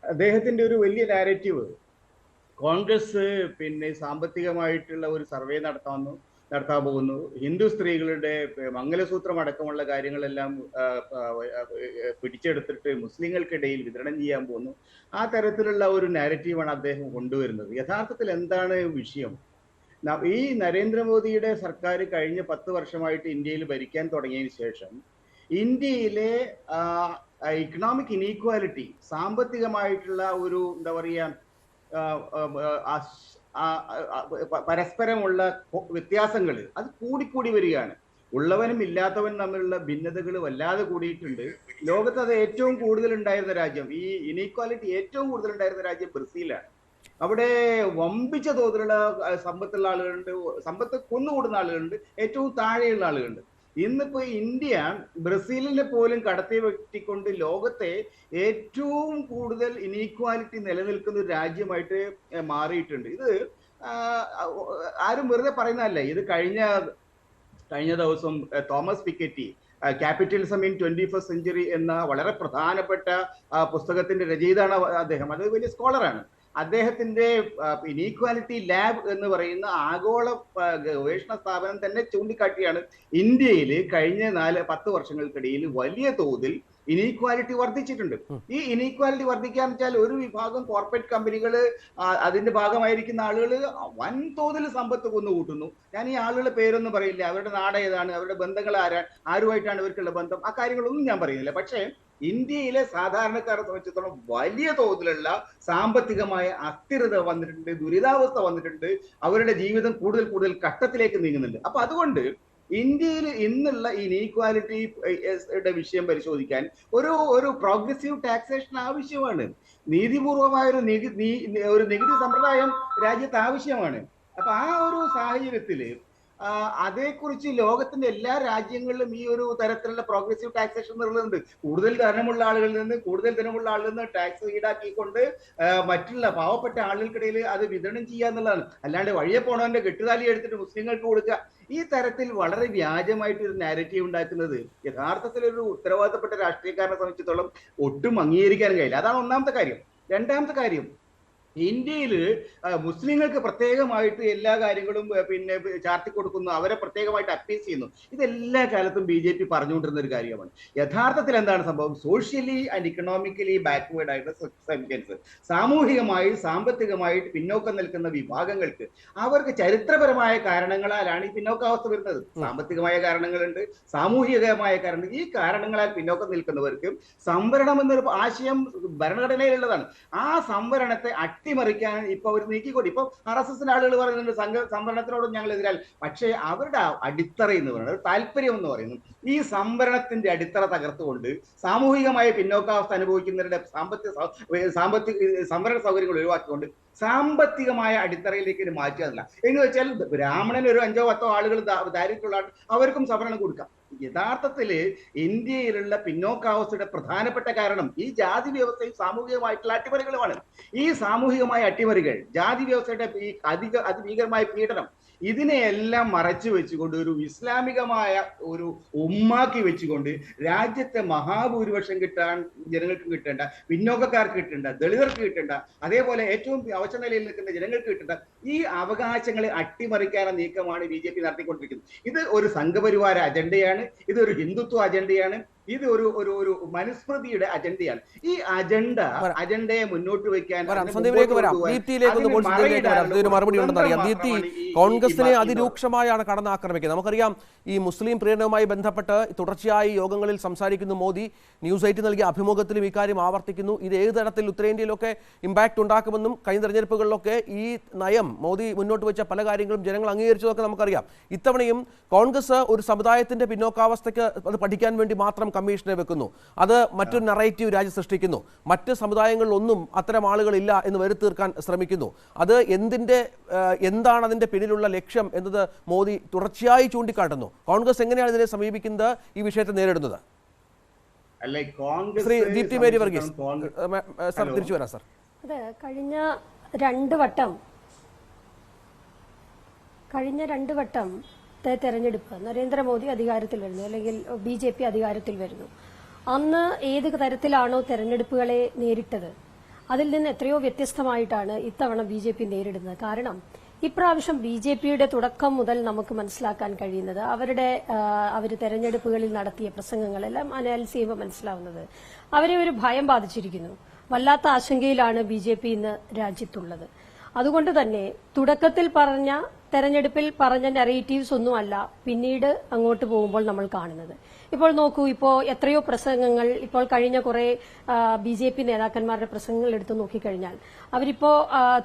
അദ്ദേഹത്തിന്റെ ഒരു വലിയ നാരറ്റീവ് കോൺഗ്രസ് സാമ്പത്തികമായിട്ടുള്ള ഒരു സർവേ നടത്താൻ പോകുന്നു, ഹിന്ദു സ്ത്രീകളുടെ മംഗലസൂത്രം അടക്കമുള്ള കാര്യങ്ങളെല്ലാം പിടിച്ചെടുത്തിട്ട് മുസ്ലിങ്ങൾക്കിടയിൽ വിതരണം ചെയ്യാൻ പോകുന്നു. ആ തരത്തിലുള്ള ഒരു നാരറ്റീവാണ് അദ്ദേഹം കൊണ്ടുവരുന്നത്. യഥാർത്ഥത്തിൽ എന്താണ് വിഷയം? ഈ നരേന്ദ്രമോദിയുടെ സർക്കാർ കഴിഞ്ഞ 10 വർഷമായിട്ട് ഇന്ത്യയിൽ ഭരിക്കാൻ തുടങ്ങിയതിന് ശേഷം ഇന്ത്യയിലെ ഇക്കണോമിക് ഇനീക്വാലിറ്റി, സാമ്പത്തികമായിട്ടുള്ള ഒരു എന്താ പറയുക, പരസ്പരമുള്ള വ്യത്യാസങ്ങൾ അത് കൂടിക്കൂടി വരികയാണ്. ഉള്ളവനും ഇല്ലാത്തവനും തമ്മിലുള്ള ഭിന്നതകൾ വല്ലാതെ കൂടിയിട്ടുണ്ട്. ലോകത്ത് അത് ഏറ്റവും കൂടുതൽ ഉണ്ടായിരുന്ന രാജ്യം, ഈ ഇനീക്വാലിറ്റി ഏറ്റവും കൂടുതൽ ഉണ്ടായിരുന്ന രാജ്യം ബ്രസീലാണ്. അവിടെ വമ്പിച്ച തോതിലുള്ള സമ്പത്തുള്ള ആളുകളുണ്ട്, സമ്പത്ത് കുന്നുകൂടുന്ന ആളുകളുണ്ട്, ഏറ്റവും താഴെയുള്ള ആളുകളുണ്ട്. ഇന്നിപ്പോ ഇന്ത്യ ബ്രസീലിനെ പോലും കടത്തി വെട്ടിക്കൊണ്ട് ലോകത്തെ ഏറ്റവും കൂടുതൽ ഇനീക്വാലിറ്റി നിലനിൽക്കുന്ന ഒരു രാജ്യമായിട്ട് മാറിയിട്ടുണ്ട്. ഇത് ആരും വെറുതെ പറയുന്നതല്ല. ഇത് കഴിഞ്ഞ ദിവസം Thomas Piketty capitalism in 21st century എന്ന വളരെ പ്രധാനപ്പെട്ട പുസ്തകത്തിന്റെ രചയിതാണ് അദ്ദേഹം. അത് വലിയ സ്കോളറാണ്. അദ്ദേഹത്തിന്റെ ഇനീക്വാലിറ്റി ലാബ് എന്ന് പറയുന്ന ആഗോള ഗവേഷണ സ്ഥാപനം തന്നെ ചൂണ്ടിക്കാട്ടിയാണ് ഇന്ത്യയിൽ കഴിഞ്ഞ 10 വർഷങ്ങൾക്കിടയിൽ വലിയ തോതിൽ ഇനീക്വാലിറ്റി വർദ്ധിച്ചിട്ടുണ്ട്. ഈ ഇനീക്വാലിറ്റി വർദ്ധിക്കാന്ന് വെച്ചാൽ ഒരു വിഭാഗം കോർപ്പറേറ്റ് കമ്പനികൾ, അതിന്റെ ഭാഗമായിരിക്കുന്ന ആളുകൾ വൻതോതിൽ സമ്പത്ത് കുന്നുകൂട്ടുന്നു. ഞാൻ ഈ ആളുകളുടെ പേരൊന്നും പറയില്ല, അവരുടെ നാട് ഏതാണ്, അവരുടെ ബന്ധങ്ങൾ ആരുമായിട്ടാണ് ഇവർക്കുള്ള ബന്ധം, ആ കാര്യങ്ങളൊന്നും ഞാൻ പറയുന്നില്ല. പക്ഷേ ഇന്ത്യയിലെ സാധാരണക്കാരെ സംബന്ധിച്ചിടത്തോളം വലിയ തോതിലുള്ള സാമ്പത്തികമായ അസ്ഥിരത വന്നിട്ടുണ്ട്, ദുരിതാവസ്ഥ വന്നിട്ടുണ്ട്, അവരുടെ ജീവിതം കൂടുതൽ ഘട്ടത്തിലേക്ക് നീങ്ങുന്നുണ്ട്. അപ്പൊ അതുകൊണ്ട് ഇന്ത്യയിൽ ഇന്നുള്ള ഈ ഇനീക്വാലിറ്റിയുടെ വിഷയം പരിശോധിക്കാൻ ഒരു പ്രോഗ്രസീവ് ടാക്സേഷൻ ആവശ്യമാണ്. നീതിപൂർവമായ ഒരു നികുതി സമ്പ്രദായം രാജ്യത്ത് ആവശ്യമാണ്. അപ്പൊ ആ ഒരു സാഹചര്യത്തില് അതേക്കുറിച്ച് ലോകത്തിന്റെ എല്ലാ രാജ്യങ്ങളിലും ഈ ഒരു തരത്തിലുള്ള പ്രോഗ്രസീവ് ടാക്സേഷൻ എന്നുള്ളതുണ്ട്. കൂടുതൽ ധനമുള്ള ആളുകളിൽ നിന്ന് ടാക്സ് ഈടാക്കിക്കൊണ്ട് മറ്റുള്ള പാവപ്പെട്ട ആളുകൾക്കിടയിൽ അത് വിതരണം ചെയ്യുക എന്നുള്ളതാണ്. അല്ലാണ്ട് വഴിയെ പോണവന്റെ കെട്ടുതാലി എടുത്തിട്ട് മുസ്ലിങ്ങൾക്ക് കൊടുക്കുക, ഈ തരത്തിൽ വളരെ വ്യാജമായിട്ട് ഒരു നാരറ്റീവ് ഉണ്ടാക്കുന്നത് യഥാർത്ഥത്തിൽ ഒരു ഉത്തരവാദിത്തപ്പെട്ട രാഷ്ട്രീയക്കാരനെ സംബന്ധിച്ചിടത്തോളം ഒട്ടും അംഗീകരിക്കാൻ കഴിയില്ല. അതാണ് ഒന്നാമത്തെ കാര്യം. രണ്ടാമത്തെ കാര്യം, ഇന്ത്യയിൽ മുസ്ലിങ്ങൾക്ക് പ്രത്യേകമായിട്ട് എല്ലാ കാര്യങ്ങളും പിന്നെ ചാർത്തി കൊടുക്കുന്നു, അവരെ പ്രത്യേകമായിട്ട് അപ്പീസ് ചെയ്യുന്നു. ഇതെല്ലാ കാലത്തും BJP പറഞ്ഞുകൊണ്ടിരുന്ന ഒരു കാര്യമാണ്. യഥാർത്ഥത്തിൽ എന്താണ് സംഭവം? സോഷ്യലി ആൻഡ് ഇക്കണോമിക്കലി ബാക്ക്വേർഡ് ആയിട്ടുള്ള സെഗ്മെന്റ്സ്, സാമൂഹികമായി സാമ്പത്തികമായിട്ട് പിന്നോക്കം നിൽക്കുന്ന വിഭാഗങ്ങൾക്ക് അവർക്ക് ചരിത്രപരമായ കാരണങ്ങളാലാണ് ഈ പിന്നോക്കാവസ്ഥ വരുന്നത്. സാമ്പത്തികമായ കാരണങ്ങളുണ്ട്, സാമൂഹികമായ കാരണങ്ങൾ. ഈ കാരണങ്ങളാൽ പിന്നോക്കം നിൽക്കുന്നവർക്ക് സംവരണം എന്നൊരു ആശയം ഭരണഘടനയിലുള്ളതാണ്. ആ സംവരണത്തെ അട്ടിമറിക്കാൻ ഇപ്പൊ അവർ നീക്കിക്കൊണ്ട് ഇപ്പൊ RSSന്റെ ആളുകൾ പറയുന്നുണ്ട് സംവരണത്തിനോടും ഞങ്ങൾ എതിരാൽ. പക്ഷേ അവരുടെ അടിത്തറ എന്ന് പറയുന്നത്, താല്പര്യം എന്ന് പറയുന്നത് ഈ സംവരണത്തിന്റെ അടിത്തറ തകർത്തുകൊണ്ട് സാമൂഹികമായ പിന്നോക്കാവസ്ഥ അനുഭവിക്കുന്നവരുടെ സംവരണ സൗകര്യങ്ങൾ ഒഴിവാക്കിക്കൊണ്ട് സാമ്പത്തികമായ അടിത്തറയിലേക്ക് മാറ്റുകയല്ല. എന്ന് വെച്ചാൽ ബ്രാഹ്മണൻ ഒരു 5-10 ആളുകൾ ദാരിദ്ര്യമുള്ള അവർക്കും സംവരണം കൊടുക്കാം. യഥാർത്ഥത്തില് ഇന്ത്യയിലുള്ള പിന്നോക്കാവസ്ഥയുടെ പ്രധാനപ്പെട്ട കാരണം ഈ ജാതി വ്യവസ്ഥയും സാമൂഹികമായിട്ടുള്ള അട്ടിമറികളുമാണ്. ഈ സാമൂഹികമായ അട്ടിമറികൾ, ജാതി വ്യവസ്ഥയുടെ ഈ അതിഭീകരമായ പീഡനം, ഇതിനെയെല്ലാം മറച്ചു വെച്ചുകൊണ്ട് ഒരു ഇസ്ലാമികമായ ഒരു ഉമ്മാക്കി വെച്ചുകൊണ്ട് രാജ്യത്തെ മഹാഭൂരിപക്ഷം കിട്ടാൻ ജനങ്ങൾക്ക് കിട്ടേണ്ട, പിന്നോക്കക്കാർക്ക് കിട്ടേണ്ട, ദളിതർക്ക് കിട്ടേണ്ട, അതേപോലെ ഏറ്റവും അവശ നിലയിൽ നിൽക്കുന്ന ജനങ്ങൾക്ക് കിട്ടേണ്ട ഈ അവകാശങ്ങളെ അട്ടിമറിക്കാനുള്ള നീക്കമാണ് BJP നടത്തിക്കൊണ്ടിരിക്കുന്നത്. ഇത് ഒരു സംഘപരിവാര അജണ്ടയാണ്, ഇതൊരു ഹിന്ദുത്വ അജണ്ടയാണ്, ഇത് ഒരു മനുസ്മൃതിയുടെ അജണ്ടയാണ്. ഈ അജണ്ടയെ മുന്നോട്ട് വെക്കാൻ മറുപടി ഉണ്ടെന്ന് അറിയാം. ദീപ്തി, കോൺഗ്രസിനെ അതിരൂക്ഷമായാണ് കടന്നാക്രമിക്കുന്നത്. നമുക്കറിയാം, ഈ മുസ്ലിം പ്രീണനവുമായി ബന്ധപ്പെട്ട് തുടർച്ചയായി യോഗങ്ങളിൽ സംസാരിക്കുന്നു മോദി. ന്യൂസ് 8 നൽകിയ അഭിമുഖത്തിലും ഇക്കാര്യം ആവർത്തിക്കുന്നു. ഇത് ഏത് തരത്തിൽ ഉത്തരേന്ത്യയിലൊക്കെ ഇമ്പാക്ട് ഉണ്ടാക്കുമെന്നും കഴിഞ്ഞ തെരഞ്ഞെടുപ്പുകളിലൊക്കെ ഈ നയം മോദി മുന്നോട്ട് വെച്ച പല കാര്യങ്ങളും ജനങ്ങൾ അംഗീകരിച്ചതൊക്കെ നമുക്കറിയാം. ഇത്തവണയും കോൺഗ്രസ് ഒരു സമുദായത്തിന്റെ പിന്നോക്കാവസ്ഥയ്ക്ക് അത് പഠിക്കാൻ വേണ്ടി മാത്രം കമ്മീഷനെ വെക്കുന്നു. അത് മറ്റൊരു നറേറ്റീവ് രാജ്യം സൃഷ്ടിക്കുന്നു. മറ്റ് സമുദായങ്ങളിലൊന്നും അത്തരം ആളുകളില്ല എന്ന് വരുത്തീർക്കാൻ ശ്രമിക്കുന്നു. അത് എന്താണ് അതിന്റെ പിന്നിലുള്ള ലക്ഷ്യം എന്നത് മോദി തുടർച്ചയായി ചൂണ്ടിക്കാട്ടുന്നു. കോൺഗ്രസ് എങ്ങനെയാണ് ഇതിനെ സമീപിക്കുന്നത്, ഈ വിഷയത്തെ നേരിടുന്നത്? ശ്രീ ദീപ്തി മേരി വർഗീസ് സർ, തിരിച്ചു വരാം സർ. അതെ, കഴിഞ്ഞ രണ്ട് വട്ടം തെരഞ്ഞെടുപ്പ് നരേന്ദ്രമോദി അധികാരത്തിൽ വരുന്നു, അല്ലെങ്കിൽ BJP അധികാരത്തിൽ വരുന്നു. അന്ന് ഏത് തരത്തിലാണോ തെരഞ്ഞെടുപ്പുകളെ നേരിട്ടത് അതിൽ നിന്ന് എത്രയോ വ്യത്യസ്തമായിട്ടാണ് ഇത്തവണ BJP നേരിടുന്നത്. കാരണം ഇപ്രാവശ്യം BJPയുടെ തുടക്കം മുതൽ നമുക്ക് മനസ്സിലാക്കാൻ കഴിയുന്നത് അവർ തെരഞ്ഞെടുപ്പുകളിൽ നടത്തിയ പ്രസംഗങ്ങളെല്ലാം അനാലിസ് ചെയ്യുമ്പോൾ മനസ്സിലാവുന്നത് അവരെ ഒരു ഭയം ബാധിച്ചിരിക്കുന്നു. വല്ലാത്ത ആശങ്കയിലാണ് BJP ഇന്ന് രാജ്യത്തുള്ളത്. അതുകൊണ്ട് തന്നെ തെരഞ്ഞെടുപ്പിൽ പറഞ്ഞ നറേറ്റീവ്സ് ഒന്നുമല്ല പിന്നീട് അങ്ങോട്ട് പോകുമ്പോൾ നമ്മൾ കാണുന്നത്. ഇപ്പോൾ നോക്കൂ, ഇപ്പോൾ എത്രയോ പ്രസംഗങ്ങൾ, ഇപ്പോൾ കഴിഞ്ഞ കുറെ BJP നേതാക്കന്മാരുടെ പ്രസംഗങ്ങൾ എടുത്തു നോക്കിക്കഴിഞ്ഞാൽ അവരിപ്പോ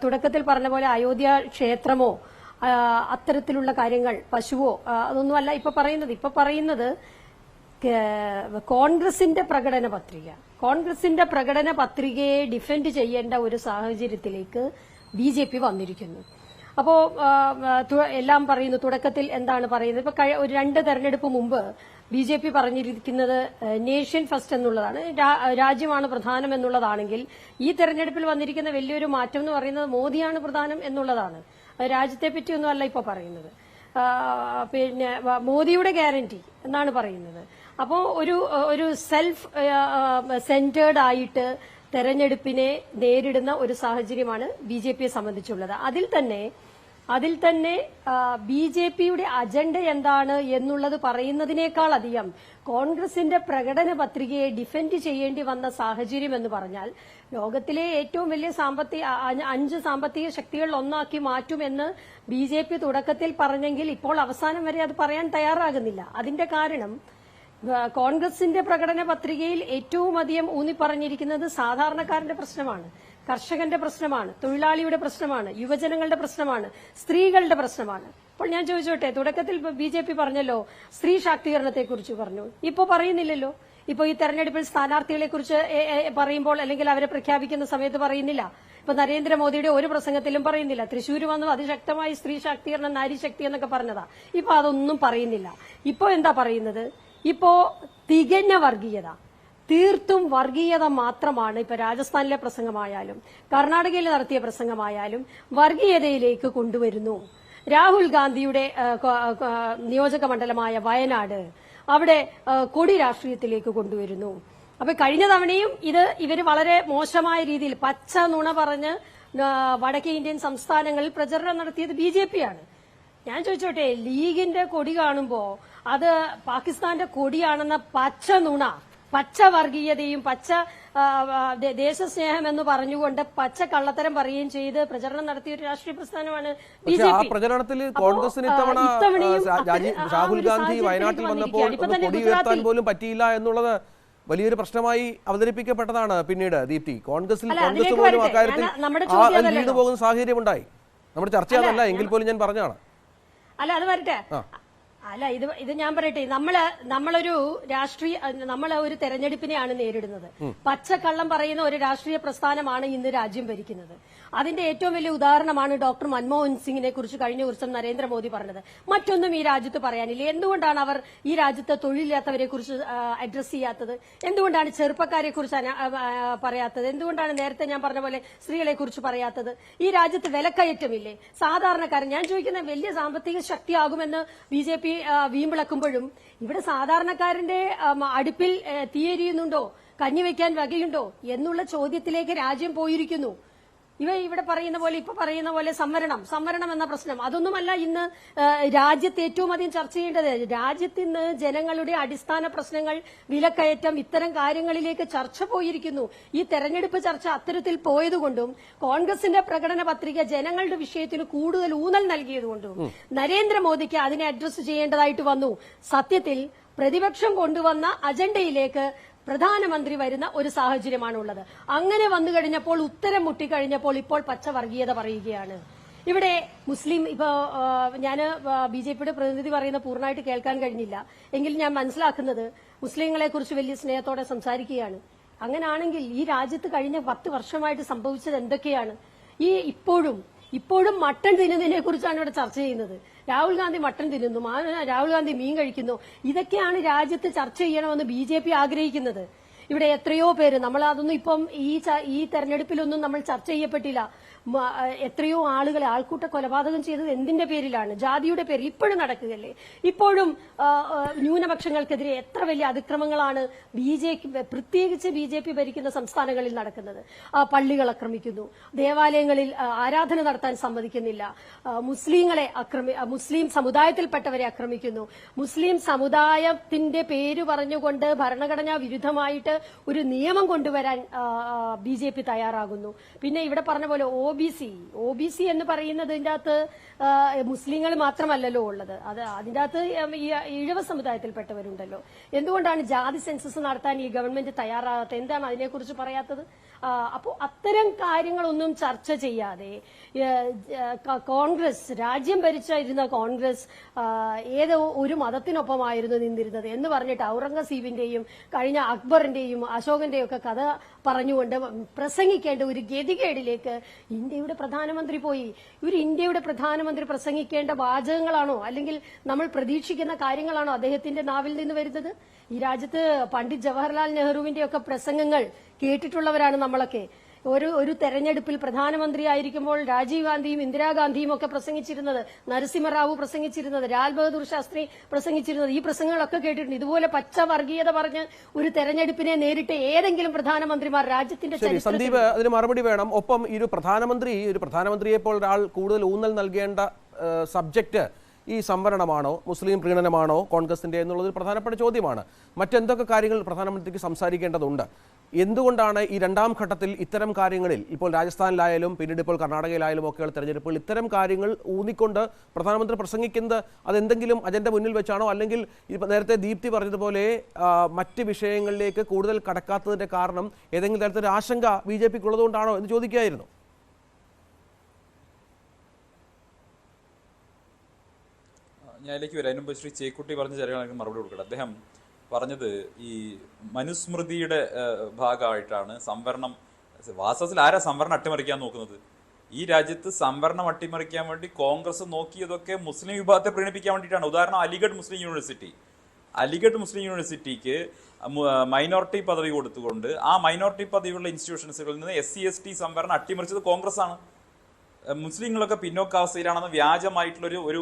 തുടക്കത്തിൽ പറഞ്ഞ പോലെ അയോധ്യ ക്ഷേത്രമോ അത്തരത്തിലുള്ള കാര്യങ്ങൾ, പശുവോ അതൊന്നുമല്ല ഇപ്പൊ പറയുന്നത് കോൺഗ്രസിന്റെ പ്രകടന പത്രികയെ ഡിഫെൻഡ് ചെയ്യേണ്ട ഒരു സാഹചര്യത്തിലേക്ക് BJP വന്നിരിക്കുന്നു. അപ്പോ എല്ലാം പറയുന്നു. തുടക്കത്തിൽ എന്താണ് പറയുന്നത്? ഇപ്പൊ ഒരു 2 തെരഞ്ഞെടുപ്പ് മുമ്പ് BJP പറഞ്ഞിരിക്കുന്നത് നേഷൻ ഫസ്റ്റ് എന്നുള്ളതാണ്, രാജ്യമാണ് പ്രധാനം എന്നുള്ളതാണെങ്കിൽ ഈ തെരഞ്ഞെടുപ്പിൽ വന്നിരിക്കുന്ന വലിയൊരു മാറ്റം എന്ന് പറയുന്നത് മോദിയാണ് പ്രധാനം എന്നുള്ളതാണ്. രാജ്യത്തെ പറ്റിയൊന്നുമല്ല ഇപ്പൊ പറയുന്നത്. പിന്നെ മോദിയുടെ ഗ്യാരണ്ടി എന്നാണ് പറയുന്നത്. അപ്പോൾ ഒരു സെൽഫ് സെന്റേർഡ് ആയിട്ട് തെരഞ്ഞെടുപ്പിനെ നേരിടുന്ന ഒരു സാഹചര്യമാണ് BJPയെ സംബന്ധിച്ചുള്ളത്. അതിൽ തന്നെ BJPയുടെ അജണ്ട എന്താണ് എന്നുള്ളത് പറയുന്നതിനേക്കാൾ അധികം കോൺഗ്രസിന്റെ പ്രകടന പത്രികയെ ഡിഫെൻഡ് ചെയ്യേണ്ടി വന്ന സാഹചര്യം എന്ന് പറഞ്ഞാൽ ലോകത്തിലെ ഏറ്റവും വലിയ 5 സാമ്പത്തിക ശക്തികളിൽ ഒന്നാക്കി മാറ്റുമെന്ന് BJP തുടക്കത്തിൽ പറഞ്ഞെങ്കിൽ ഇപ്പോൾ അവസാനം വരെ അത് പറയാൻ തയ്യാറാകുന്നില്ല. അതിന്റെ കാരണം കോൺഗ്രസിന്റെ പ്രകടന പത്രികയിൽ ഏറ്റവും അധികം ഊന്നി പറഞ്ഞിരിക്കുന്നത് സാധാരണക്കാരന്റെ പ്രശ്നമാണ്, കർഷകന്റെ പ്രശ്നമാണ്, തൊഴിലാളിയുടെ പ്രശ്നമാണ്, യുവജനങ്ങളുടെ പ്രശ്നമാണ്, സ്ത്രീകളുടെ പ്രശ്നമാണ്. അപ്പോൾ ഞാൻ ചോദിച്ചോട്ടെ, തുടക്കത്തിൽ BJP പറഞ്ഞല്ലോ സ്ത്രീ ശാക്തീകരണത്തെക്കുറിച്ച് പറഞ്ഞു, ഇപ്പോ പറയുന്നില്ലല്ലോ. ഇപ്പോ ഈ തെരഞ്ഞെടുപ്പിൽ സ്ഥാനാർത്ഥികളെ കുറിച്ച് പറയുമ്പോൾ അല്ലെങ്കിൽ അവരെ പ്രഖ്യാപിക്കുന്ന സമയത്ത് പറയുന്നില്ല. ഇപ്പൊ നരേന്ദ്രമോദിയുടെ ഒരു പ്രസംഗത്തിലും പറയുന്നില്ല. തൃശ്ശൂർ വന്നു അതിശക്തമായി സ്ത്രീ ശാക്തീകരണം, നാരി ശക്തി എന്നൊക്കെ പറഞ്ഞതാ. ഇപ്പൊ അതൊന്നും പറയുന്നില്ല. ഇപ്പൊ എന്താ പറയുന്നത്? ഇപ്പോ തികഞ്ഞ വർഗീയത, തീർത്തും വർഗീയത മാത്രമാണ്. ഇപ്പൊ രാജസ്ഥാനിലെ പ്രസംഗമായാലും കർണാടകയിൽ നടത്തിയ പ്രസംഗമായാലും വർഗീയതയിലേക്ക് കൊണ്ടുവരുന്നു. രാഹുൽ ഗാന്ധിയുടെ നിയോജക മണ്ഡലമായ വയനാട്, അവിടെ കൊടി രാഷ്ട്രീയത്തിലേക്ക് കൊണ്ടുവരുന്നു. അപ്പൊ കഴിഞ്ഞ തവണയും ഇവര് വളരെ മോശമായ രീതിയിൽ പച്ച നുണ പറഞ്ഞ് വടക്കേ ഇന്ത്യൻ സംസ്ഥാനങ്ങളിൽ പ്രചരണം നടത്തിയത് BJP ആണ്. ഞാൻ ചോദിച്ചോട്ടെ, ലീഗിന്റെ കൊടി കാണുമ്പോ അത് പാകിസ്ഥാന്റെ കൊടിയാണെന്ന പച്ച നുണ, പച്ച വർഗീയതയും പച്ച ദേശസ്നേഹം എന്ന് പറഞ്ഞുകൊണ്ട് പച്ച കള്ളത്തരം പറയുകയും ചെയ്ത് പ്രചരണം നടത്തിയ ഒരു രാഷ്ട്രീയ പ്രസ്ഥാനമാണ് BJP. പ്രചരണത്തിൽ കോൺഗ്രസിന് രാഹുൽ ഗാന്ധി വയനാട്ടിൽ വന്നപ്പോൾ കൊടി ഉയർത്താൻ പോലും പറ്റിയില്ല എന്നുള്ളത് വലിയൊരു പ്രശ്നമായി അവതരിപ്പിക്കപ്പെട്ടതാണ്. പിന്നീട് ദീപ്തി, കോൺഗ്രസ് പോലും അക്കാര്യത്തിൽ ലീഡ് പോകുന്ന സാഹചര്യം ഉണ്ടായി. നമ്മുടെ ചർച്ച അതല്ല എങ്കിൽ പോലും ഞാൻ പറഞ്ഞാണ്. അല്ല, അത് വരട്ടെ. അല്ല, ഇത് ഞാൻ പറയട്ടെ, നമ്മളൊരു തെരഞ്ഞെടുപ്പിനെയാണ് നേരിടുന്നത്. പച്ചക്കള്ളം പറയുന്ന ഒരു രാഷ്ട്രീയ പ്രസ്ഥാനമാണ് ഇന്ന് രാജ്യം ഭരിക്കുന്നത്. അതിന്റെ ഏറ്റവും വലിയ ഉദാഹരണമാണ് ഡോക്ടർ മൻമോഹൻ സിംഗിനെ കുറിച്ച് കഴിഞ്ഞ ദിവസം നരേന്ദ്രമോദി പറഞ്ഞത്. മറ്റൊന്നും ഈ രാജ്യത്ത് പറയാനില്ല. എന്തുകൊണ്ടാണ് അവർ ഈ രാജ്യത്ത് തൊഴിലില്ലാത്തവരെ കുറിച്ച് അഡ്രസ് ചെയ്യാത്തത്? എന്തുകൊണ്ടാണ് ചെറുപ്പക്കാരെ കുറിച്ച് പറയാത്തത്? എന്തുകൊണ്ടാണ് നേരത്തെ ഞാൻ പറഞ്ഞ പോലെ സ്ത്രീകളെ കുറിച്ച് പറയാത്തത്? ഈ രാജ്യത്ത് വിലക്കയറ്റമില്ലേ? സാധാരണക്കാരൻ, ഞാൻ ചോദിക്കുന്ന, വലിയ സാമ്പത്തിക ശക്തിയാകുമെന്ന് BJP വീമ്പിളക്കുമ്പോഴും ഇവിടെ സാധാരണക്കാരന്റെ അടുപ്പിൽ തീയെരിയുന്നുണ്ടോ, കഞ്ഞി വെക്കാൻ വകയുണ്ടോ എന്നുള്ള ചോദ്യത്തിലേക്ക് രാജ്യം പോയിരിക്കുന്നു. ഇവിടെ പറയുന്ന പോലെ സംവരണം എന്ന പ്രശ്നം അതൊന്നുമല്ല ഇന്ന് രാജ്യത്ത് ഏറ്റവും അധികം ചർച്ച ചെയ്യേണ്ടത്. രാജ്യത്ത് ഇന്ന് ജനങ്ങളുടെ അടിസ്ഥാന പ്രശ്നങ്ങൾ, വിലക്കയറ്റം, ഇത്തരം കാര്യങ്ങളിലേക്ക് ചർച്ച പോയിരിക്കുന്നു. ഈ തെരഞ്ഞെടുപ്പ് ചർച്ച അത്തരത്തിൽ പോയതുകൊണ്ടും കോൺഗ്രസിന്റെ പ്രകടന പത്രിക ജനങ്ങളുടെ വിഷയത്തിന് കൂടുതൽ ഊന്നൽ നൽകിയതുകൊണ്ടും നരേന്ദ്രമോദിക്ക് അതിനെ അഡ്രസ് ചെയ്യേണ്ടതായിട്ട് വന്നു. സത്യത്തിൽ പ്രതിപക്ഷം കൊണ്ടുവന്ന അജണ്ടയിലേക്ക് പ്രധാനമന്ത്രി വരുന്ന ഒരു സാഹചര്യമാണുള്ളത്. അങ്ങനെ വന്നു കഴിഞ്ഞപ്പോൾ, ഉത്തരം മുട്ടിക്കഴിഞ്ഞപ്പോൾ ഇപ്പോൾ പച്ചവർഗീയത പറയുകയാണ്. ഇവിടെ മുസ്ലിം, ഇപ്പോ ഞാന് BJPയുടെ പ്രതിനിധി പറയുന്ന പൂർണ്ണമായിട്ട് കേൾക്കാൻ കഴിഞ്ഞില്ല. എങ്കിൽ ഞാൻ മനസ്സിലാക്കുന്നത് മുസ്ലിങ്ങളെ കുറിച്ച് വലിയ സ്നേഹത്തോടെ സംസാരിക്കുകയാണ്. അങ്ങനെയാണെങ്കിൽ ഈ രാജ്യത്ത് കഴിഞ്ഞ 10 വർഷമായിട്ട് സംഭവിച്ചത് എന്തൊക്കെയാണ്? ഇപ്പോഴും മട്ടൺ തിന്നുന്നതിനെ കുറിച്ചാണ് ഇവിടെ ചർച്ച ചെയ്യുന്നത്. രാഹുൽ ഗാന്ധി മട്ടൺ തിന്നുന്നു, രാഹുൽ ഗാന്ധി മീൻ കഴിക്കുന്നു. ഇതൊക്കെയാണ് രാജ്യത്ത് ചർച്ച ചെയ്യണമെന്ന് BJP ആഗ്രഹിക്കുന്നത്. ഇവിടെ എത്രയോ പേര്, നമ്മൾ അതൊന്നും ഇപ്പം ഈ തെരഞ്ഞെടുപ്പിലൊന്നും നമ്മൾ ചർച്ച ചെയ്യപ്പെട്ടില്ല. എത്രയോ ആളുകളെ ആൾക്കൂട്ട കൊലപാതകം ചെയ്തത് എന്തിന്റെ പേരിലാണ്? ജാതിയുടെ പേരിൽ ഇപ്പോഴും നടക്കുകയല്ലേ? ഇപ്പോഴും ന്യൂനപക്ഷങ്ങൾക്കെതിരെ എത്ര വലിയ അതിക്രമങ്ങളാണ് പ്രത്യേകിച്ച് BJP ഭരിക്കുന്ന സംസ്ഥാനങ്ങളിൽ നടക്കുന്നത്. പള്ളികൾ ആക്രമിക്കുന്നു, ദേവാലയങ്ങളിൽ ആരാധന നടത്താൻ സമ്മതിക്കുന്നില്ല, മുസ്ലിം സമുദായത്തിൽപ്പെട്ടവരെ ആക്രമിക്കുന്നു. മുസ്ലിം സമുദായത്തിന്റെ പേര് പറഞ്ഞുകൊണ്ട് ഭരണഘടനാ വിരുദ്ധമായിട്ട് ഒരു നിയമം കൊണ്ടുവരാൻ BJP തയ്യാറാകുന്നു. പിന്നെ ഇവിടെ പറഞ്ഞ പോലെ OBC എന്ന് പറയുന്നതിന്റെ അകത്ത് മുസ്ലിങ്ങൾ മാത്രമല്ലല്ലോ ഉള്ളത്. അതിന്റെ അകത്ത് ഈഴവ സമുദായത്തിൽപ്പെട്ടവരുണ്ടല്ലോ. എന്തുകൊണ്ടാണ് ജാതി സെൻസസ് നടത്താൻ ഈ ഗവൺമെന്റ് തയ്യാറാകാത്തത്? എന്താണ് അതിനെക്കുറിച്ച് പറയാത്തത്? അപ്പോൾ അത്തരം കാര്യങ്ങളൊന്നും ചർച്ച ചെയ്യാതെ രാജ്യം ഭരിച്ചിരുന്ന കോൺഗ്രസ് ഏതോ ഒരു മതത്തിനൊപ്പമായിരുന്നു നിന്നിരുന്നത് എന്ന് പറഞ്ഞിട്ട് ഔറംഗസീബിന്റെയും കഴിഞ്ഞ അക്ബറിന്റെയും അശോകന്റെയും ഒക്കെ കഥ പറഞ്ഞുകൊണ്ട് പ്രസംഗിക്കേണ്ട ഒരു ഗതികേടിലേക്ക് ഇന്ത്യയുടെ പ്രധാനമന്ത്രി പോയി. ഇന്ത്യയുടെ പ്രധാനമന്ത്രി പ്രസംഗിക്കേണ്ട വാചകങ്ങളാണോ അല്ലെങ്കിൽ നമ്മൾ പ്രതീക്ഷിക്കുന്ന കാര്യങ്ങളാണോ അദ്ദേഹത്തിന്റെ നാവിൽ നിന്ന് വരുന്നത്? ഈ രാജ്യത്ത് പണ്ഡിറ്റ് ജവഹർലാൽ നെഹ്റുവിന്റെ ഒക്കെ പ്രസംഗങ്ങൾ കേട്ടിട്ടുള്ളവരാണ് നമ്മളൊക്കെ. ഒരു തെരഞ്ഞെടുപ്പിൽ പ്രധാനമന്ത്രിയായിരിക്കുമ്പോൾ രാജീവ് ഗാന്ധിയും ഇന്ദിരാഗാന്ധിയും ഒക്കെ പ്രസംഗിച്ചിരുന്നത്, നരസിംഹറാവു പ്രസംഗിച്ചിരുന്നത്, ലാൽ ബഹദൂർ ശാസ്ത്രി പ്രസംഗിച്ചിരുന്നത്, ഈ പ്രസംഗങ്ങളൊക്കെ കേട്ടിട്ടുണ്ട്. ഇതുപോലെ പച്ച വർഗീയത പറഞ്ഞ് ഒരു തെരഞ്ഞെടുപ്പിനെ നേരിട്ട് ഏതെങ്കിലും പ്രധാനമന്ത്രിമാർ രാജ്യത്തിന്റെ സന്ദീപ് അതിന് മറുപടി വേണം. ഒപ്പം ഒരു പ്രധാനമന്ത്രിയെപ്പോൾ ഒരാൾ കൂടുതൽ ഊന്നൽ നൽകേണ്ട സബ്ജക്ട് ഈ സംവരണമാണോ, മുസ്ലിം പ്രീണനമാണോ കോൺഗ്രസിന്റെ എന്നുള്ളത് ഒരു പ്രധാനപ്പെട്ട ചോദ്യമാണ്. മറ്റെന്തൊക്കെ കാര്യങ്ങൾ പ്രധാനമന്ത്രിക്ക് സംസാരിക്കേണ്ടതുണ്ട്? എന്തുകൊണ്ടാണ് ഈ രണ്ടാം ഘട്ടത്തിൽ ഇത്തരം കാര്യങ്ങളിൽ, ഇപ്പോൾ രാജസ്ഥാനിലായാലും പിന്നീട് ഇപ്പോൾ കർണാടകയിലായാലും ഒക്കെയുള്ള തെരഞ്ഞെടുപ്പുകൾ, ഇത്തരം കാര്യങ്ങൾ ഊന്നിക്കൊണ്ട് പ്രധാനമന്ത്രി പ്രസംഗിക്കുന്നത് അതെന്തെങ്കിലും അജണ്ട മുന്നിൽ വെച്ചാണോ, അല്ലെങ്കിൽ നേരത്തെ ദീപ്തി പറഞ്ഞതുപോലെ മറ്റ് വിഷയങ്ങളിലേക്ക് കൂടുതൽ കടക്കാത്തതിന്റെ കാരണം ഏതെങ്കിലും തരത്തിലൊരു ആശങ്ക BJPക്ക് ഉള്ളതുകൊണ്ടാണോ എന്ന് ചോദിക്കുകയായിരുന്നു. ഞാൻ ഇതിലേക്ക് വരാം. അതിനുമ്പ് ശ്രീ ചേക്കുട്ടി പറഞ്ഞ ചെറിയ മറുപടി കൊടുക്കട്ടെ. അദ്ദേഹം പറഞ്ഞത് ഈ മനുസ്മൃതിയുടെ ഭാഗമായിട്ടാണ് സംവരണം വാസ്തവത്തിൽ ആരാ സംവരണം അട്ടിമറിക്കാൻ നോക്കുന്നത്? ഈ രാജ്യത്ത് സംവരണം അട്ടിമറിക്കാൻ വേണ്ടി കോൺഗ്രസ് നോക്കിയതൊക്കെ മുസ്ലിം വിഭാഗത്തെ പ്രീണിപ്പിക്കാൻ വേണ്ടിയിട്ടാണ്. ഉദാഹരണം അലിഗഡ് മുസ്ലിം യൂണിവേഴ്സിറ്റിക്ക് മൈനോറിറ്റി പദവി കൊടുത്തുകൊണ്ട് ആ മൈനോറിറ്റി പദവിയുള്ള ഇൻസ്റ്റിറ്റ്യൂഷൻസുകളിൽ നിന്ന് SC/ST സംവരണം അട്ടിമറിച്ചത് കോൺഗ്രസ് ആണ്. മുസ്ലിങ്ങളൊക്കെ പിന്നോക്കാവസ്ഥയിലാണെന്ന് വ്യാജമായിട്ടുള്ള ഒരു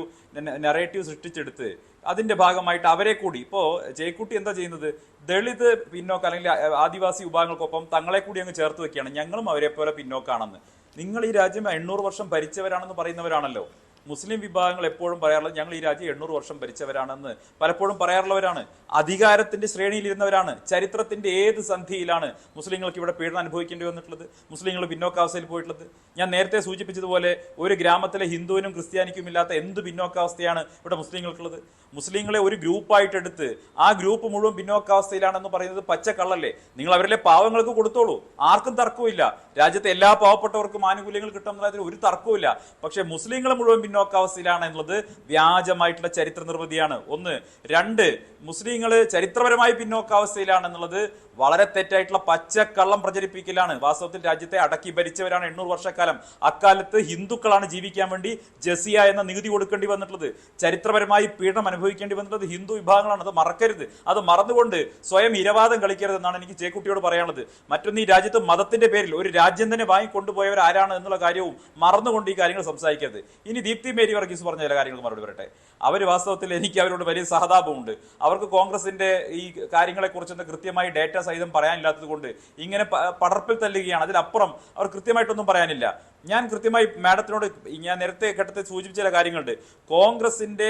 നറേറ്റീവ് സൃഷ്ടിച്ചെടുത്ത് അതിന്റെ ഭാഗമായിട്ട് അവരെ കൂടി ഇപ്പോൾ ജയക്കുട്ടി എന്താ ചെയ്യുന്നത്? ദളിത് പിന്നോക്ക അല്ലെങ്കിൽ ആദിവാസി വിഭാഗങ്ങൾക്കൊപ്പം തങ്ങളെ കൂടി അങ്ങ് ചേർത്ത് വെക്കുകയാണ്, ഞങ്ങളും അവരെ പോലെ പിന്നോക്കാണെന്ന്. നിങ്ങൾ ഈ രാജ്യം 800 വർഷം ഭരിച്ചവരാണെന്ന് പറയുന്നവരാണല്ലോ. മുസ്ലിം വിഭാഗങ്ങൾ എപ്പോഴും പറയാറുള്ളത് ഞങ്ങൾ ഈ രാജ്യം 800 വർഷം ഭരിച്ചവരാണെന്ന് പലപ്പോഴും പറയാറുള്ളവരാണ്. അധികാരത്തിന്റെ ശ്രേണിയിലിരുന്നവരാണ്. ചരിത്രത്തിന്റെ ഏത് സന്ധിയിലാണ് മുസ്ലിങ്ങൾക്ക് ഇവിടെ പീഡനം അനുഭവിക്കേണ്ടി വന്നിട്ടുള്ളത്, മുസ്ലിങ്ങൾ പിന്നോക്കാവസ്ഥയിൽ പോയിട്ടുള്ളത്? ഞാൻ നേരത്തെ സൂചിപ്പിച്ചതുപോലെ ഒരു ഗ്രാമത്തിലെ ഹിന്ദുവിനും ക്രിസ്ത്യാനിക്കും ഇല്ലാത്ത എന്ത് പിന്നോക്കാവസ്ഥയാണ് ഇവിടെ മുസ്ലിങ്ങൾക്കുള്ളത്? മുസ്ലിങ്ങളെ ഒരു ഗ്രൂപ്പായിട്ട് എടുത്ത് ആ ഗ്രൂപ്പ് മുഴുവൻ പിന്നോക്കാവസ്ഥയിലാണെന്ന് പറയുന്നത് പച്ചക്കള്ളല്ലേ? നിങ്ങൾ അവരിലെ പാവങ്ങൾക്ക് കൊടുത്തോളൂ, ആർക്കും തർക്കമില്ല. രാജ്യത്തെ എല്ലാ പാവപ്പെട്ടവർക്കും ആനുകൂല്യങ്ങൾ കിട്ടുന്നതിൽ ഒരു തർക്കവുമില്ല. പക്ഷെ മുസ്ലിങ്ങൾ മുഴുവൻ പിന്നോക്കാവസ്ഥയിലാണ് എന്നുള്ളത് വ്യാജമായിട്ടുള്ള ചരിത്ര നിർമ്മിതിയാണ്. 1. 2, മുസ്ലിങ്ങൾ ചരിത്രപരമായി പിന്നോക്കാവസ്ഥയിലാണെന്നുള്ളത് വളരെ തെറ്റായിട്ടുള്ള പച്ചക്കള്ളം പ്രചരിപ്പിക്കലാണ്. വാസ്തവത്തിൽ രാജ്യത്തെ അടക്കി ഭരിച്ചവരാണ് 800 വർഷക്കാലം. അക്കാലത്ത് ഹിന്ദുക്കളാണ് ജീവിക്കാൻ വേണ്ടി ജസിയ എന്ന നികുതി കൊടുക്കേണ്ടി വന്നിട്ടുള്ളത്. ചരിത്രപരമായി പീഡനം അനുഭവിക്കേണ്ടി വന്നിട്ടുള്ളത് ഹിന്ദു വിഭാഗങ്ങളാണ്. അത് മറക്കരുത്. അത് മറന്നുകൊണ്ട് സ്വയം ഇരവാദം കളിക്കരുത് എന്നാണ് എനിക്ക് ചേക്കുട്ടിയോട് പറയാനുള്ളത്. മറ്റൊന്ന്, ഈ രാജ്യത്ത് മതത്തിന്റെ പേരിൽ ഒരു രാജ്യം തന്നെ വാങ്ങിക്കൊണ്ടുപോയവർ ആരാണ് എന്നുള്ള കാര്യവും മറന്നുകൊണ്ട് ഈ കാര്യങ്ങൾ സംസാരിക്കരുത്. ഇനി ദീപ്തി മേരി വർഗീസ് പറഞ്ഞ ചില കാര്യങ്ങൾ മറുപടി പറയട്ടെ. അവർ വാസ്തവത്തിൽ എനിക്ക് അവരോട് വലിയ സഹതാപമുണ്ട്. അവർക്ക് കോൺഗ്രസിന്റെ ഈ കാര്യങ്ങളെ കുറിച്ചൊന്നും കൃത്യമായി ഡേറ്റ സഹിതം പറയാനില്ലാത്തത് കൊണ്ട് ഇങ്ങനെ പടർപ്പിൽ തല്ലുകയാണ്. അതിലപ്പുറം അവർ കൃത്യമായിട്ടൊന്നും പറയാനില്ല. ഞാൻ കൃത്യമായി മാഡത്തിനോട് ഞാൻ നേരത്തെ ഘട്ടത്തിൽ സൂചിപ്പിച്ച ചില കാര്യങ്ങളുണ്ട്. കോൺഗ്രസിന്റെ